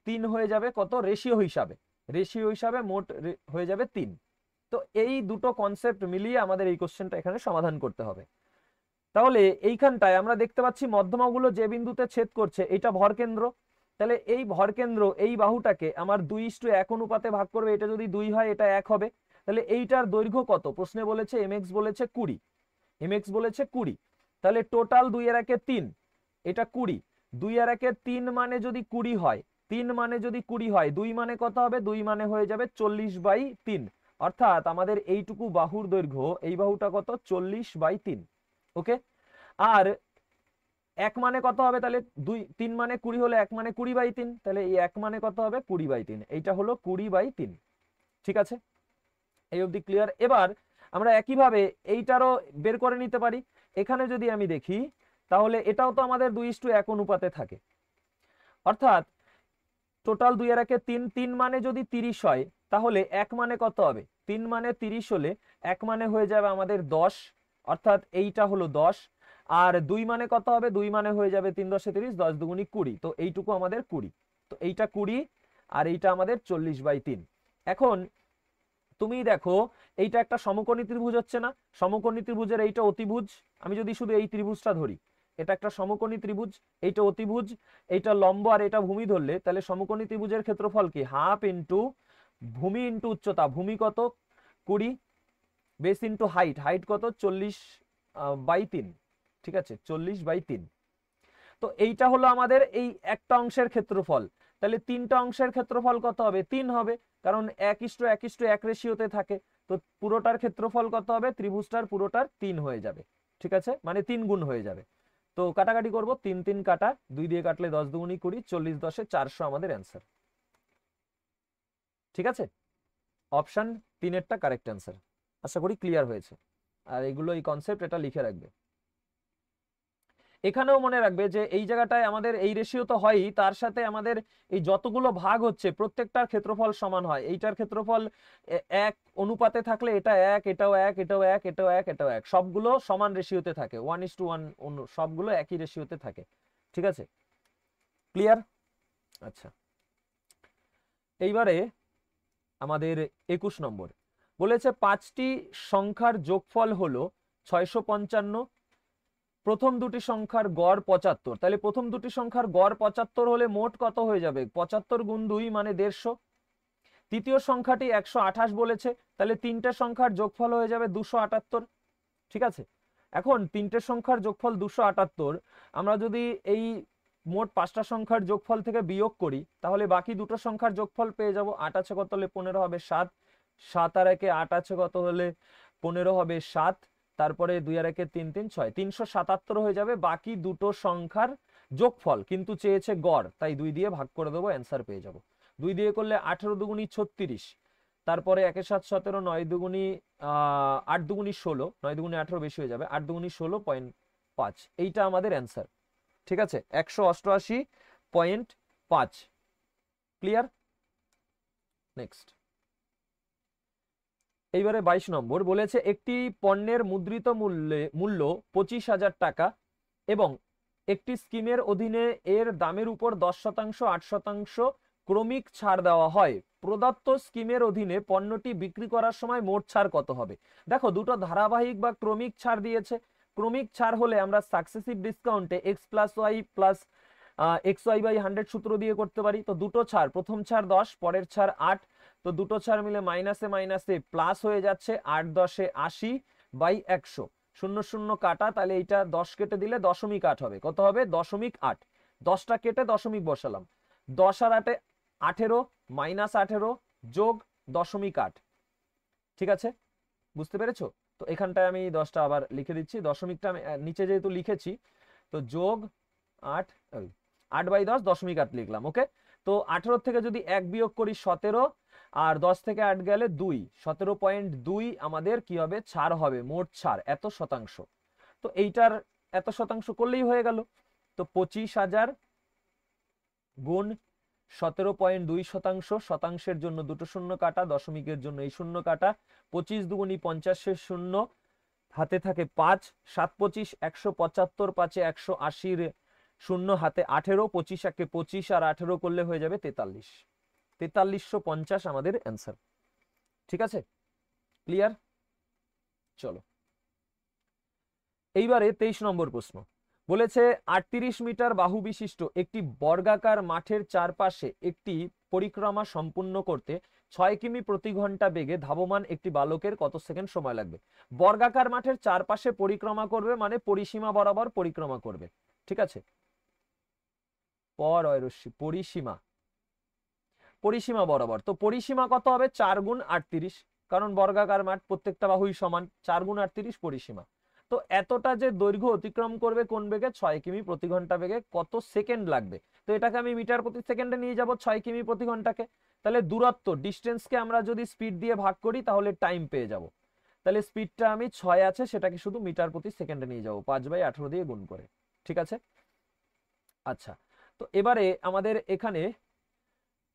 3 হয়ে যাবে। কত? রেশিও হিসাবে, রেশিও হিসাবে মোট হয়ে যাবে 3। তো এই দুটো কনসেপ্ট মিলিয়ে আমাদের এই কোশ্চেনটা এখানে সমাধান করতে হবে। তাহলে এইখানটায় আমরা দেখতে পাচ্ছি মধ্যমাগুলো যে বিন্দুতে ছেদ করছে এটা ভরকেন্দ্র। তাহলে এই ভরকেন্দ্র এই বাহুটাকে আমার 2:1 অনুপাতে ভাগ করবে। এটা যদি 2 হয় এটা 1 হবে। তাহলে এইটার দৈর্ঘ্য কত? প্রশ্নে বলেছে mx বলেছে 20, mx বলেছে 20। তাহলে টোটাল 2 এর 1 3, এটা 20। 2 এর 1 3 মানে যদি 20 হয়, 3 মানে যদি 20 হয়, 2 মানে কত হবে? 2 মানে হয়ে যাবে 40/3। অর্থাৎ আমাদের এইটুকু বাহুর দৈর্ঘ্য, এই বাহুটা কত? 40/3। ওকে। আর 1 মানে কত হবে? তাহলে 2 3 মানে 20 হলে 1 মানে 20/3, তাহলে এই 1 মানে কত হবে? 20/3। এইটা হলো 20/3, ঠিক আছে। এই অবধি ক্লিয়ার? এবার আমরা একইভাবে এইটারও বের করে নিতে পারি। এখানে যদি আমি দেখি তাহলে এটাও তো আমাদের 2:1 অনুপাতে থাকে। অর্থাৎ টোটাল 2 এর 1 3, 3 মানে যদি 30 হয়, তাহলে 1 মানে কত হবে? 3 মানে 30 হলে 1 মানে হয়ে যাবে আমাদের 10, অর্থাৎ এইটা হলো 10। আর 2 মানে কত হবে? 2 মানে হয়ে যাবে 3 10 30, 10 দুগুণী 20। তো এইটুকু আমাদের 20। তো এইটা 20 আর এইটা আমাদের 40/3। এখন তুমি দেখো এইটা একটা সমকোণী ত্রিভুজ হচ্ছে না? সমকোণী ত্রিভুজের এইটা অতিভুজ। আমি যদি শুধু এই ত্রিভুজটা ধরি, এটা একটা সমকোণী ত্রিভুজ, এইটা অতিভুজ, এইটা লম্ব আর এটা ভূমি ধরলে, তাহলে সমকোণী ত্রিভুজের ক্ষেত্রফল কি? হাফ ইন্টু ভূমি ইন্টু উচ্চতা। ভূমি কত? 20, বেস ইন্টু হাইট, হাইট কত? 40/3, ঠিক আছে, 40/3। তো এইটা হলো আমাদের এই একটা অংশের ক্ষেত্রফল। তাহলে 3টা অংশের ক্ষেত্রফল কত হবে? 3 হবে, কারণ 1:1:1 রেশিওতে থাকে। তো পুরোটার ক্ষেত্রফল কত হবে? ত্রিভুজটার পুরোটার 3 হয়ে যাবে, ঠিক আছে, মানে 3 গুণ হয়ে যাবে। তো কাটাকাটি করব, 3 3 কাটা, 2 দিয়ে কাটলে 10 দুগুণী 20, 40 10 400 আমাদের অ্যান্সার, ঠিক আছে। অপশন 3-এরটা কারেক্ট অ্যান্সার। আশা করি ক্লিয়ার হয়েছে। আর এগুলো এই কনসেপ্ট এটা লিখে রাখবে। এখানেও মনে রাখবে যে এই জায়গাটায় আমাদের এই রেশিও তো হয়ই, তার সাথে আমাদের এই যতগুলো ভাগ হচ্ছে প্রত্যেকটার ক্ষেত্রফল সমান হয়। এইটার ক্ষেত্রফল 1 অনুপাতে থাকলে এটা 1, এটাও 1, এটাও 1, এটাও 1, এটাও 1, সবগুলো সমান রেশিওতে থাকে, 1:1, সবগুলো একই রেশিওতে থাকে, ঠিক আছে, ক্লিয়ার? আচ্ছা, এইবারে আমাদের 21 নম্বর বলেছে 5টি সংখ্যার যোগফল হলো 655, প্রথম দুটি সংখ্যার গড় 75। তাহলে প্রথম দুটি সংখ্যার গড় 75 হলে মোট কত হয়ে যাবে? 75 গুণ 2 মানে 150। তৃতীয় সংখ্যাটি 128 বলেছে, তাহলে তিনটে সংখ্যার যোগফল হয়ে যাবে 278, ঠিক আছে। এখন তিনটে সংখ্যার যোগফল 278, আমরা যদি এই মোট 5টা সংখ্যার যোগফল থেকে বিয়োগ করি তাহলে বাকি দুটো সংখ্যার যোগফল পেয়ে যাব। 8 আছে কত হলে 15 হবে 7, 7 আর 1 8 আছে কত হলে 15 হবে 7, তারপরে 2 আর 1 3 3 6, 377 হয়ে যাবে বাকি দুটো সংখ্যার যোগফল, কিন্তু চেয়েছে গড়, তাই 2 দিয়ে ভাগ করে দেবো, অ্যান্সার পেয়ে যাব। 2 দিয়ে করলে 18 দুগুণী 36, তারপরে 1 এর 7 17, 9 দুগুণী 8 দুগুণী 16, 9 দুগুণী 18 বেশি হয়ে যাবে, 8 দুগুণী 16.5, এইটা আমাদের অ্যান্সার। ঠিক আছে, 188.5। ক্লিয়ার? নেক্সট, এইবারে 22 নম্বর বলেছে একটি পণ্যের মুদ্রিত মূল্য 25,000 টাকা এবং একটি স্কিমের অধীনে এর দামের উপর 10%, 8% ক্রমিক ছাড় দেওয়া হয়। প্রদত্ত স্কিমের অধীনে পণ্যটি বিক্রি করার সময় মোট ছাড় কত হবে? দেখো, দুটো ধারাবাহিক বা ক্রমিক ছাড় দিয়েছে। ক্রমিক ছাড় হলে আমরা সাকসেসিভ ডিসকাউন্টে x plus y plus xy by 100 সূত্র দিয়ে করতে পারি। তো দুটো ছাড়, প্রথম ছাড় 10, পরের ছাড় 8, তো দুটো ছাড় মিলে মাইনাসে মাইনাসে প্লাস হয়ে যাচ্ছে, 8 10 80 বাই 100, 0 0 কাটা, তাহলে এইটা 10 কেটে দিলে 0.8 হবে। কত হবে? 0.8। 10টা কেটে দশমিক বসালাম, 10 আর 8 18 মাইনাস 18 যোগ 0.8। ঠিক আছে, বুঝতে পেরেছো? তো এখানটায় আমি 10টা আবার লিখে দিচ্ছি, দশমিকটা আমি নিচে যেহেতু লিখেছি, তো যোগ 8 বাই 10 0.8 লিখলাম। ওকে, তো 18 থেকে যদি 1 বিয়োগ করি 17, আর 10 থেকে 8 গেলে 2, 17.2 আমাদের কি হবে? ছাড় হবে, মোট ছাড় এত শতাংশ। তো এইটার এত শতাংশ করলেই হয়ে গেল। তো 25,000 গুণ 17.2%, শতাংশের জন্য দুটো শূন্য কাটা, দশমিকের জন্য এই শূন্য কাটা, 25 দুগুণী 50, শূন্য হাতে থাকে 5, 7 25 175, 5 180, শূন্য হাতে 18, 25 একে 25 আর 18 করলে হয়ে যাবে 43, 4350 আমাদের অ্যান্সার। ঠিক আছে, ক্লিয়ার? চলো, এইবারে 23 নম্বর প্রশ্ন বলেছে 38 মিটার বাহু বিশিষ্ট একটি বর্গাকার মাঠের চারপাশে একটি পরিক্রমা সম্পূর্ণ করতে 6 কিমি প্রতি ঘন্টা বেগে ধাবমান একটি বালকের কত সেকেন্ড সময় লাগবে? বর্গাকার মাঠের চারপাশে পরিক্রমা করবে মানে পরিসীমা বরাবর পরিক্রমা করবে। ঠিক আছে, পরিসীমা, পরিসীমা বরাবর। তো পরিসীমা কত হবে? 4 গুণ 38, কারণ বর্গাকার মাঠ প্রত্যেকটা বাহুই সমান, 4 গুণ 38 পরিসীমা। তো এতটা যে দৈর্ঘ্য অতিক্রম করবে কোন বেগে? 6 কিমি প্রতি ঘন্টা বেগে, কত সেকেন্ড লাগবে? তো এটাকে আমি মিটার প্রতি সেকেন্ডে নিয়ে যাব 6 কিমি প্রতি ঘন্টাকে, তাহলে দূরত্ব ডিস্টেন্সকে আমরা যদি স্পিড দিয়ে ভাগ করি তাহলে টাইম পেয়ে যাব। তাহলে স্পিডটা আমি 6 আছে সেটাকে শুধু মিটার প্রতি সেকেন্ডে নিয়ে যাব 5/18 দিয়ে গুণ করে। ঠিক আছে, আচ্ছা, তো এবারে আমাদের এখানে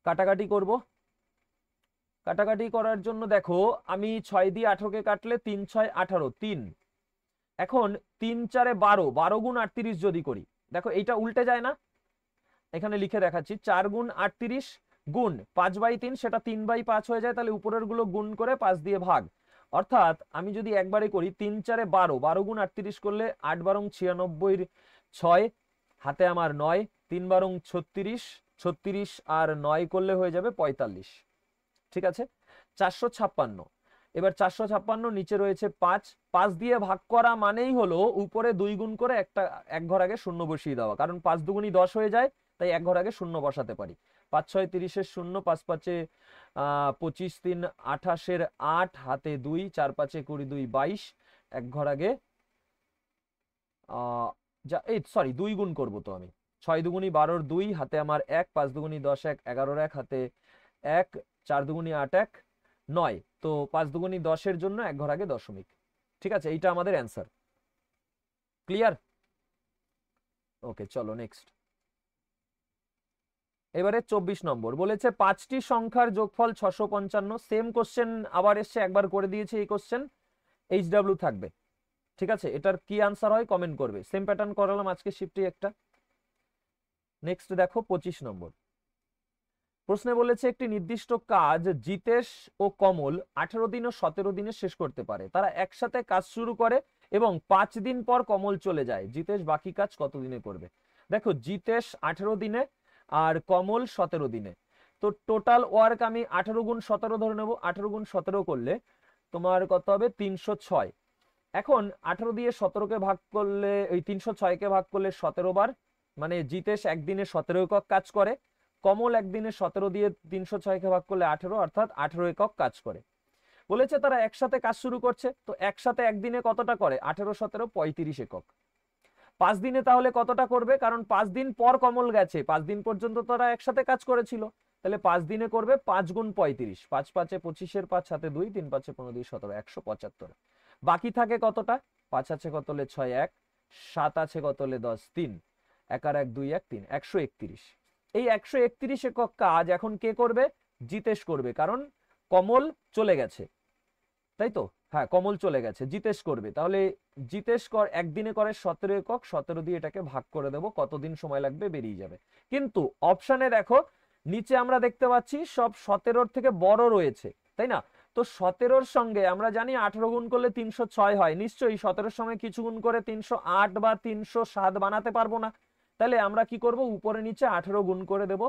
কাটাকাটি করব। কাটাকাটি করার জন্য দেখো, আমি 6 দিয়ে 18কে কাটলে 3 6 18, 3। এখন 3 4 12, 12 গুণ 38 যদি করি, দেখো এইটা উল্টে যায় না? এখানে লিখে দেখাচ্ছি, 4 গুণ 38 গুণ 5/3, সেটা 3/5 হয়ে যায়, তাহলে উপরের গুলো গুণ করে 5 দিয়ে ভাগ। অর্থাৎ আমি যদি একবারে করি 3 4 12, 12 গুণ 38 করলে 8 12 96, 6 হাতে আমার 9, 3 12 36, 36 আর 9 করলে হয়ে যাবে 45। ঠিক আছে, 456। এবার 456 নিচে রয়েছে 5, 5 দিয়ে ভাগ করা মানেই হলো উপরে 2 গুণ করে এক ঘর আগে শূন্য বসিয়ে দেওয়া, কারণ 5 দুগুণী 10 হয়ে যায়, তাই এক ঘর আগে শূন্য বসাতে পারি। 5 6 30 শূন্য, 5 5 25, 3 28, 8 হাতে 2, 4 5 20 2 22, এক ঘর আগে এই সরি 2 গুণ করব, তো আমি 6 দুগুণী 12, 2 হাতে আমার 1, 5 দুগুণী 10 1 11, 1 হাতে 1, 4 দুগুণী 8 1 9, তো 5 দুগুণী 10 এর জন্য এক ঘর আগে দশমিক। ঠিক আছে, এইটা আমাদের অ্যান্সার। ক্লিয়ার? ওকে, চলো নেক্সট। এবারে 24 নম্বর বলেছে 5টি সংখ্যার যোগফল 655। সেম কোশ্চেন আবার এসছে, একবার করে দিয়েছে এই কোশ্চেন, HW থাকবে। ঠিক আছে, এটার কি আনসার হয় কমেন্ট করবে। সেম প্যাটার্ন করালাম আজকে শিফটে একটা। নেক্সট দেখো 25 নম্বর প্রশ্নে বলেছে একটি নির্দিষ্ট কাজ জিতেশ ও কমল 18 দিন ও 17 দিনে শেষ করতে পারে। তারা একসাথে কাজ শুরু করে এবং 5 দিন পর কমল চলে যায়। জিতেশ বাকি কাজ কত দিনে করবে? দেখো, জিতেশ 18 দিনে আর কমল 17 দিনে, তো টোটাল ওয়ার্ক আমি 18 গুণ 17 ধরে নেব। 18 গুণ 17 করলে তোমার কত হবে? 306। এখন 18 দিয়ে 17কে ভাগ করলে, ওই 306কে ভাগ করলে 17 বার, মানে জিতেশ একদিনে 17 একক কাজ করে, কমল একদিনে 17 দিয়ে 306 কে ভাগ করলে 18, অর্থাৎ 18 একক কাজ করে। বলেছে তারা একসাথে কাজ শুরু করছে, তো একসাথে একদিনে কতটা করে, 18 17 35 একক। 5 দিনে তাহলে কতটা করবে, কারণ 5 দিন পর কমল গেছে, 5 দিন পর্যন্ত তারা একসাথে কাজ করেছিল, তাহলে 5 দিনে করবে 5 গুণ 35, 5 5 25 5 হাতে 2, 3 5 15 2 17, 175। বাকি থাকে কতটা, 5 আছে কত হলে 6 1, 7 আছে কত হলে 10 3, 1 আর 1 2 1 3, 131। এই 131 একক কাজ এখন কে করবে, জিতেশ করবে, কারণ কমল চলে গেছে, তাই তো, হ্যাঁ কমল চলে গেছে, জিতেশ করবে। তাহলে জিতেশ একদিনে করে 17 একক, 17 দিয়ে এটাকে ভাগ করে দেবো, কতদিন সময় লাগবে বেরিয়ে যাবে। কিন্তু অপশানে দেখো নিচে আমরা দেখতে পাচ্ছি সব 17 থেকে বড় রয়েছে, তাই না? তো 17 সঙ্গে আমরা জানি 18 গুণ করলে 306 হয়, নিশ্চয়ই 17 সঙ্গে কিছু গুণ করে 308 বা 307 বানাতে পারবো না, তাহলে আমরা কি করব, উপরে নিচে 18 গুণ করে দেব।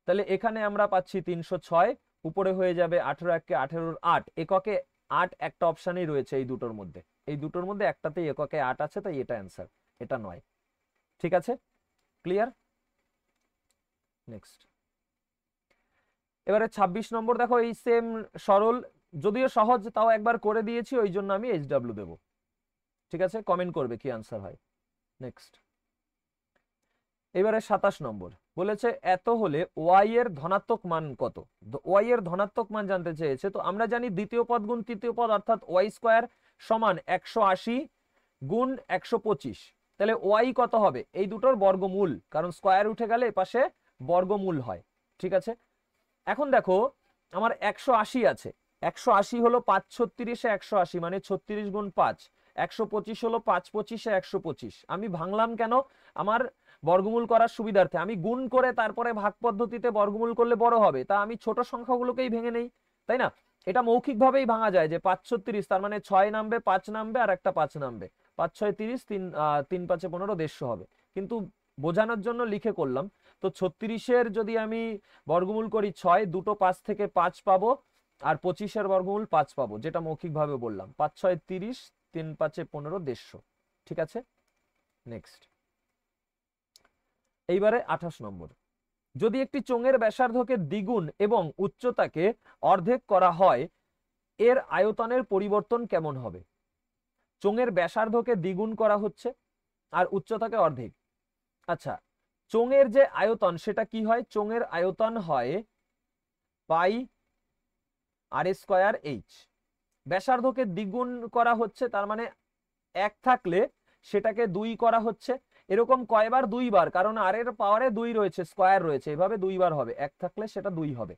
তাহলে এখানে আমরা পাচ্ছি 306, উপরে হয়ে যাবে 18 1 18 8 এককে 8, একটা অপশানই রয়েছে এই দুটোর মধ্যে, এই দুটোর মধ্যে একটাতেই এককে 8 আছে, তাই এটা অ্যান্সার, এটা নয়। ঠিক আছে, ক্লিয়ার? নেক্সট, এবারে 26 নম্বর দেখো, এই সেম সরল, যদিও সহজ তাও একবার করে দিয়েছি, ওই জন্য আমি HW দেব। ঠিক আছে, কমেন্ট করবে কি আনসার হয়। নেক্সট, এবারে 27 নম্বর বলেছে এত হলে ওয়াই এর ধনাত্মক মান কত। ওয়াই এর ধনাত্মক মান জানতে চেয়েছে, তো আমরা জানি দ্বিতীয় পদ গুণ তৃতীয় পদ, অর্থাৎ ওয়াই স্কোয়ার সমান 180 গুণ 125। তাহলে ওয়াই কত হবে, এই দুটোর বর্গমূল, কারণ স্কোয়ার উঠে গেলে এপাশে বর্গমূল হয়। ঠিক আছে, এখন দেখো আমার 180 আছে, 180 হলো 5 36 180, মানে 36 গুণ 5, 125 হলো 5 25 125। আমি ভাঙলাম কেন, আমার বর্গমূল করার সুবিধার্থে, আমি গুণ করে তারপরে ভাগ পদ্ধতিতে বর্গমূল করলে বড় হবে, তা আমি ছোট সংখ্যাগুলোকেই ভেঙে নেই, তাই না? এটা মৌখিকভাবেই ভাঙা যায়, যে 5 36, তার মানে 6 নামবে, 5 নামবে আর একটা 5 নামবে, 5 6 30, 3 5 15 150 হবে। কিন্তু বোঝানোর জন্য লিখে করলাম। তো 36-এর যদি আমি বর্গমূল করি 6, দুটো 5 থেকে 5 পাবো, আর 25-এর বর্গমূল 5 পাবো, যেটা মৌখিকভাবে বললাম, 5 6 30, 3 5 15 150। ঠিক আছে, নেক্সট, এইবারে 28 নম্বর, যদি একটি চোঙের ব্যাসার্ধকে দ্বিগুণ এবং উচ্চতাকে অর্ধেক করা হয়, এর আয়তনের পরিবর্তন কেমন হবে। চোঙের ব্যাসার্ধকে দ্বিগুণ করা হচ্ছে আর উচ্চতাকে অর্ধেক। আচ্ছা, চোঙের যে আয়তন সেটা কি হয়, চোঙের আয়তন হয় পাই আর স্কয়ার এইচ। ব্যাসার্ধকে দ্বিগুণ করা হচ্ছে, তার মানে 1 থাকলে সেটাকে 2 করা হচ্ছে। এরকম কয়বার, 2 বার, কারণ আর এর পাওয়ারে 2 রয়েছে, স্কয়ার রয়েছে, এভাবে 2 বার হবে, 1 থাকলে সেটা 2 হবে।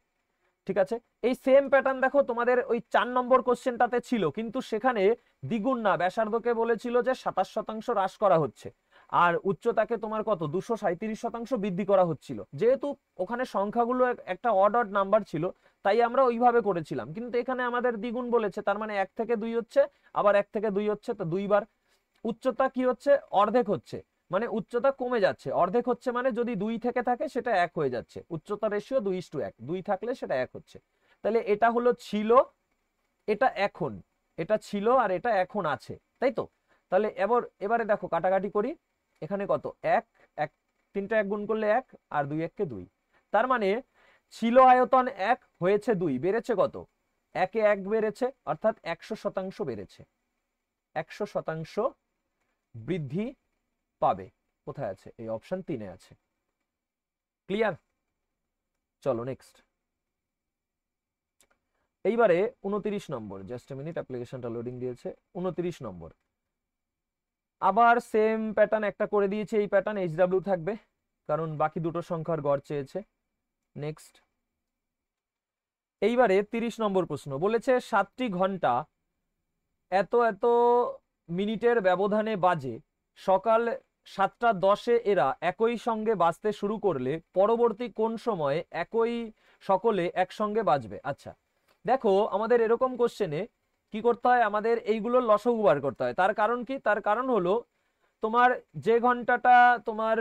ঠিক আছে, এই সেম প্যাটার্ন দেখো তোমাদের ওই 4 নম্বর কোশ্চেনটাতে ছিল, কিন্তু সেখানে দ্বিগুণ না, ব্যাসার্ধকে বলেছিল যে 27% হ্রাস করা হচ্ছে, আর উচ্চতাকে তোমার কত 237% বৃদ্ধি করা হচ্ছিল। যেহেতু ওখানে সংখ্যাগুলো একটা অড অড নাম্বার ছিল, তাই আমরা ওইভাবে করেছিলাম, কিন্তু এখানে আমাদের দ্বিগুণ বলেছে, তার মানে 1 থেকে 2 হচ্ছে, আবার 1 থেকে 2 হচ্ছে, তো 2 বার। উচ্চতা কি হচ্ছে, অর্ধেক হচ্ছে, মানে উচ্চতা কমে যাচ্ছে, অর্ধেক হচ্ছে মানে যদি 2 থেকে থাকে সেটা 1 হয়ে যাচ্ছে, উচ্চতা রেশিও 2:1, 2 থাকলে সেটা 1 হচ্ছে। তাহলে এটা হলো ছিল, এটা এখন, এটা ছিল আর এটা এখন আছে, তাই তো? তাহলে এবারে দেখো কাটাকাটি করি, এখানে কত 1 1, 3টা 1 গুণ করলে 1, আর 2 1 কে 2, তার মানে ছিল আয়তন 1 হয়েছে 2, বেড়েছে কত, 1 এ 1 বেড়েছে, অর্থাৎ 100% বেড়েছে, 100% বৃদ্ধি পাবে। কোথায় আছে, এই অপশন 3-এ আছে। ক্লিয়ার? চলো নেক্সট, এইবারে 29 নম্বর, জাস্ট এ মিনিট, অ্যাপ্লিকেশনটা লোডিং দিয়েছে। 29 নম্বর, আবার সেম প্যাটার্ন একটা করে দিয়েছে, এই প্যাটার্ন HW থাকবে, কারণ বাকি দুটো সংখ্যার গড় চেয়েছে। নেক্সট, এইবারে 30 নম্বর প্রশ্ন বলেছে 7টি ঘন্টা এত এত মিনিটের ব্যবধানে বাজে, সকাল 7টা 10-এ এরা একই সঙ্গে বাজতে শুরু করলে পরবর্তী কোন সময়ে সকলে একসঙ্গে বাজবে। আচ্ছা দেখো, আমাদের এরকম কোশ্চেনে কি করতে হয়, আমাদের এইগুলোর লসাগু বার করতে হয়। তার কারণ কি, তার কারণ হলো তোমার যে ঘন্টাটা তোমার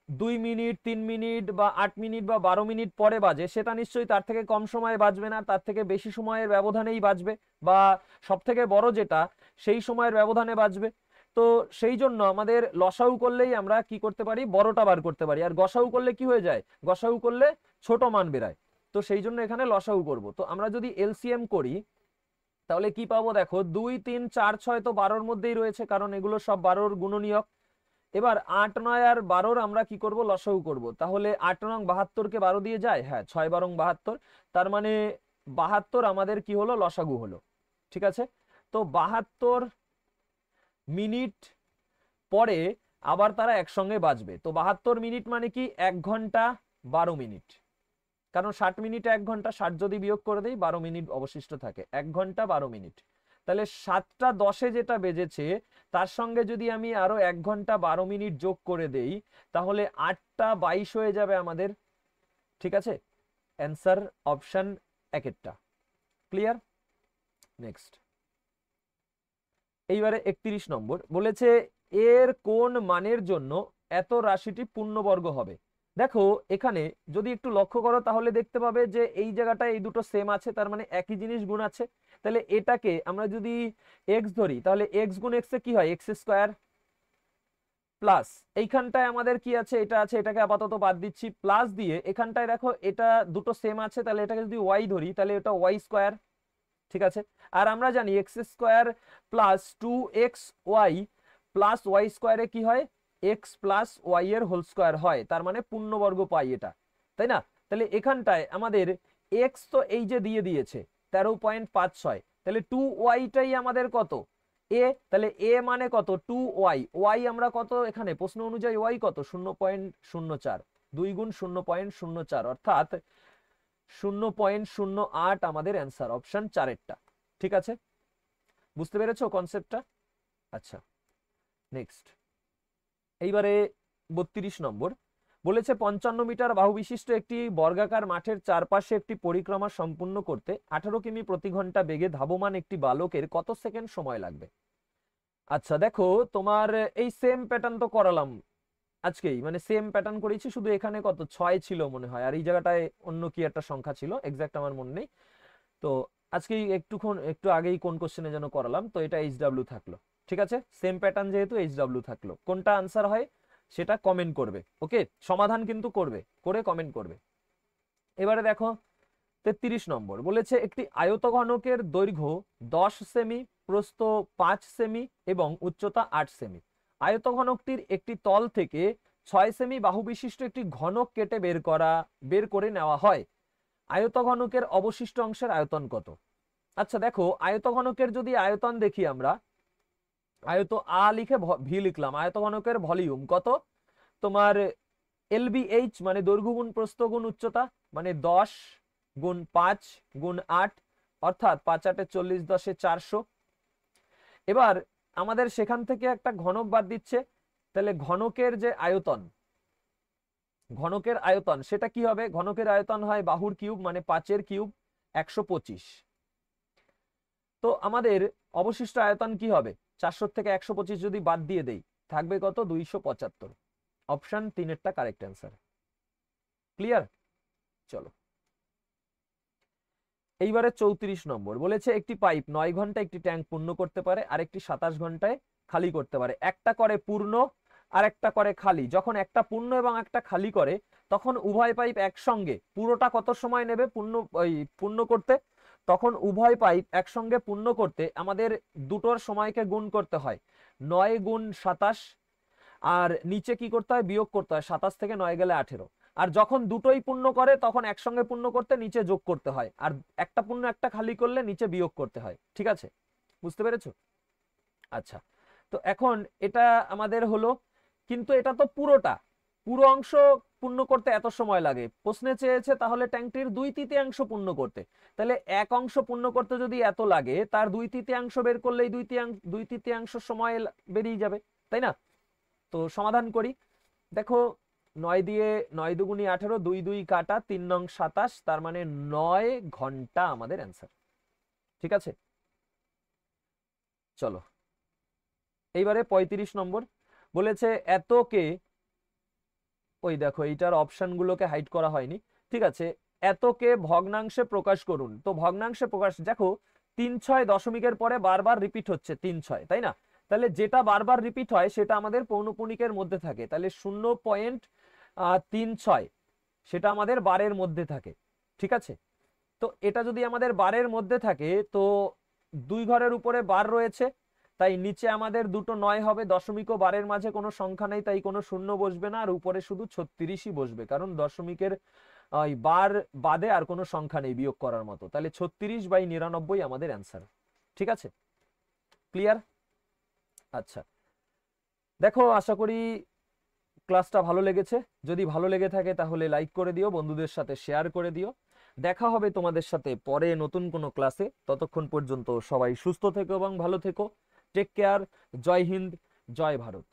2 মিনিট 3 মিনিট বা 8 মিনিট বা 12 মিনিট পরে বাজে, সেটা নিশ্চয়ই তার থেকে কম সময়ে বাজবে না, তার থেকে বেশি সময়ের ব্যবধানেই বাজবে, বা সব থেকে বড় যেটা সেই সময়ের ব্যবধানে বাজবে। তো সেই জন্য আমাদের লসাউ করলেই আমরা কি করতে পারি, বড়টা বার করতে পারি, আর গসাউ করলে কি হয়ে যায়, গসাউ করলে ছোট মান বেরায়। তো সেই জন্য এখানে লসাউ করব। তো আমরা যদি এলসিএম করি তাহলে কি পাবো, দেখো 2 3 4 6 তো 12-র মধ্যেই রয়েছে, কারণ এগুলো সব 12-র গুণনীয়ক। এবার 8 9 আর 12-র আমরা কি করব, লসাউ করব। তাহলে 8 নং 72-কে 12 দিয়ে যায়, হ্যাঁ 6 12 72, তার মানে 72 আমাদের কি হলো, লসাগু হলো। ঠিক আছে, তো 72 মিনিট পরে আবার তারা একসঙ্গে বাজবে। তো 72 মিনিট মানে কি 1 ঘন্টা 12 মিনিট, কারণ 60 মিনিট 1 ঘন্টা, 60 যদি বিয়োগ করে দেই 12 মিনিট অবশিষ্ট থাকে, 1 ঘন্টা 12 মিনিট। তাহলে 7টা 10-এ যেটা বেজেছে তার সঙ্গে যদি আমি আরো 1 ঘন্টা 12 মিনিট যোগ করে দেই তাহলে 8টা 22 হয়ে যাবে আমাদের। ঠিক আছে, অ্যান্সার অপশন 1-এরটা। ক্লিয়ার? নেক্সট, এইবারে 31 নম্বর বলেছে এর কোন মানের জন্য এত রাশিটি পূর্ণবর্গ হবে। দেখো এখানে যদি একটু লক্ষ্য করো তাহলে দেখতে পাবে যে এই জায়গাটায় এই দুটো সেম আছে, তার মানে একই জিনিস গুণ আছে। তাহলে এটাকে আমরা যদি x ধরি তাহলে x গুণ x এ কি হয়, x স্কয়ার, প্লাস এইখানটায় আমাদের কি আছে, এটা আছে, এটাকে আপাতত বাদ দিচ্ছি, প্লাস দিয়ে এখানটায় দেখো এটা দুটো সেম আছে, তাহলে এটাকে যদি y ধরি তাহলে এটা y স্কয়ার। ঠিক আছে, আর আমরা জানি x square plus 2xy plus y স্কোয়ারে কি হয়, এক্স প্লাস ওয়াই এর হোল স্কোয়ার হয়, তার মানে পূর্ণবর্গ পাই এটা, তাই না? তাহলে এখানটায় আমাদের এক্স তো এই যে দিয়ে দিয়েছে 13.56, তাহলে 2yটাই আমাদের কত, এ, তাহলে এ মানে কত 2y, ওয়াই আমরা কত এখানে প্রশ্ন অনুযায়ী ওয়াই কত 0.04, 2 গুণ 0.04 অর্থাৎ 0.08 আমাদের অ্যান্সার অপশন 4-এরটা। ঠিক আছে, বুঝতে পেরেছো কনসেপ্টটা? আচ্ছা, নেক্সট, এইবারে 32 নম্বর বলেছে 55 মিটার বাহু বিশিষ্ট একটি বর্গাকার মাঠের চারপাশে একটি পরিক্রমা সম্পূর্ণ করতে 18 কিমি প্রতি ঘন্টা বেগে ধাবমান একটি বালকের কত সেকেন্ড সময় লাগবে। আচ্ছা দেখো, তোমার এই সেম প্যাটার্ন তো করালাম আজকেই, মানে সেম প্যাটার্ন করেছি, শুধু এখানে কত 6 ছিল মনে হয়, আর এই জায়গাটায় অন্য কি একটা সংখ্যা ছিল, এক্সাক্ট আমার মনে নেই। তো আজকেই একটু আগেই কোন কোশ্চেনে যেন করালাম, তো এটা এইচডব্লিউ থাকলো। ঠিক আছে, সেম প্যাটার্ন যেহেতু এইচডব্লিউ থাকলো, কোনটা আনসার হয় সেটা কমেন্ট করবে। ওকে, সমাধান কিন্তু করবে, করে কমেন্ট করবে। এবারে দেখো 33 নম্বর বলেছে একটি আয়তঘনকের দৈর্ঘ্য 10 সেমি, প্রস্থ 5 সেমি এবং উচ্চতা 8 সেমি। আয়তঘনকটির একটি তল থেকে 6 সেমি বাহু বিশিষ্ট একটি ঘনক কেটে বের করে নেওয়া হয়। আয়তঘনকের অবশিষ্ট অংশের আয়তন কত? আচ্ছা দেখো, আয়তঘনকের যদি আয়তন দেখি আমরা, আয়ত আ লিখে ভি লিখলাম, আয়তঘনকের ভলিউম কত, তোমার এলবিএইচ মানে দৈর্ঘ্য গুণ প্রস্থ গুণ উচ্চতা, মানে 10 গুণ 5 গুণ 8 অর্থাৎ 5 8 40, 10 400। এবার আমাদের সেখান থেকে একটা ঘনক বাদ দিচ্ছে, তাহলে ঘনকের যে আয়তন, ঘনকের আয়তন সেটা কি হবে, ঘনকের আয়তন হয় বাহুর কিউব মানে 5-এর কিউব 125। তো আমাদের অবশিষ্ট আয়তন কি হবে, 400 থেকে 125 যদি বাদ দিয়ে দেই থাকবে কত, 275। অপশন 3-এরটা কারেক্ট অ্যান্সার। ক্লিয়ার? চলো, এইবারে 34 নম্বর বলেছে একটি পাইপ 9 ঘন্টা একটি ট্যাঙ্ক পূর্ণ করতে পারে আর একটি 27 ঘন্টায় খালি করতে পারে। একটা করে পূর্ণ আর একটা করে খালি। যখন একটা পূর্ণ এবং একটা খালি করে তখন উভয় পাইপ একসঙ্গে পুরোটা কত সময় নেবে পূর্ণ করতে, তখন উভয় পাইপ একসঙ্গে পূর্ণ করতে আমাদের দুটোর সময়কে গুণ করতে হয়, 9 গুণ 27, আর নিচে কি করতে হয়, বিয়োগ করতে হয়, 27 থেকে 9 গেলে 18। আর যখন দুটোই পূর্ণ করে তখন একসঙ্গে পূর্ণ করতে নিচে যোগ করতে হয়, আর একটা পূর্ণ একটা খালি করলে নিচে বিয়োগ করতে হয়। ঠিক আছে, বুঝতে পেরেছো? আচ্ছা, তো এখন এটা আমাদের হলো, কিন্তু এটা তো পুরো অংশ পূর্ণ করতে এত সময় লাগে, প্রশ্নে চেয়েছে তাহলে ট্যাঙ্কটির 2/3 পূর্ণ করতে, তাহলে এক অংশ পূর্ণ করতে যদি এত লাগে তার 2/3 বের করলেই 2/3 সময় বেরিয়ে যাবে, তাই না? তো সমাধান করি, দেখো 9 দিয়ে 9 দুগুণী 18, 2 2 কাটা, 3 নং 27, তার মানে 9 ঘন্টা আমাদের অ্যান্সার। ঠিক আছে, চলো এইবারে 35 নম্বর বলেছে এতকে, ওই দেখো এইটার অপশনগুলোকে হাইড করা হয়নি। ঠিক আছে, এতকে ভগ্নাংশে প্রকাশ করুন। তো ভগ্নাংশে প্রকাশ, দেখো 3 6 দশমিকের পরে বারবার রিপিট হচ্ছে 3 6, তাই না? তাহলে যেটা বারবার রিপিট হয় সেটা আমাদের পৌনঃপুনিকের মধ্যে থাকে, তাহলে 0.36 সেটা আমাদের বারের মধ্যে থাকে। ঠিক আছে, তো এটা যদি আমাদের বারের মধ্যে থাকে তো 2 ঘরের উপরে বার রয়েছে, তাই নিচে আমাদের দুটো 9 হবে, দশমিক ও বারের মাঝে কোনো সংখ্যা নেই, তাই কোনো শূন্য বসবে না, আর উপরে শুধু 36ই বসবে, কারণ দশমিকের ওই বার বাদে আর কোনো সংখ্যা নেই বিয়োগ করার মতো। তাহলে 36/99 আমাদের অ্যান্সার। ঠিক আছে, ক্লিয়ার? আচ্ছা, দেখো আশা করি ক্লাসটা ভালো লেগেছে। যদি ভালো লেগে থাকে তাহলে লাইক করে দিও, বন্ধুদের সাথে শেয়ার করে দিও। দেখা হবে তোমাদের সাথে পরে নতুন কোনো ক্লাসে। ততক্ষণ পর্যন্ত সবাই সুস্থ থেকো এবং ভালো থেকো। Take care. জয় হিন্দ, জয় ভারত।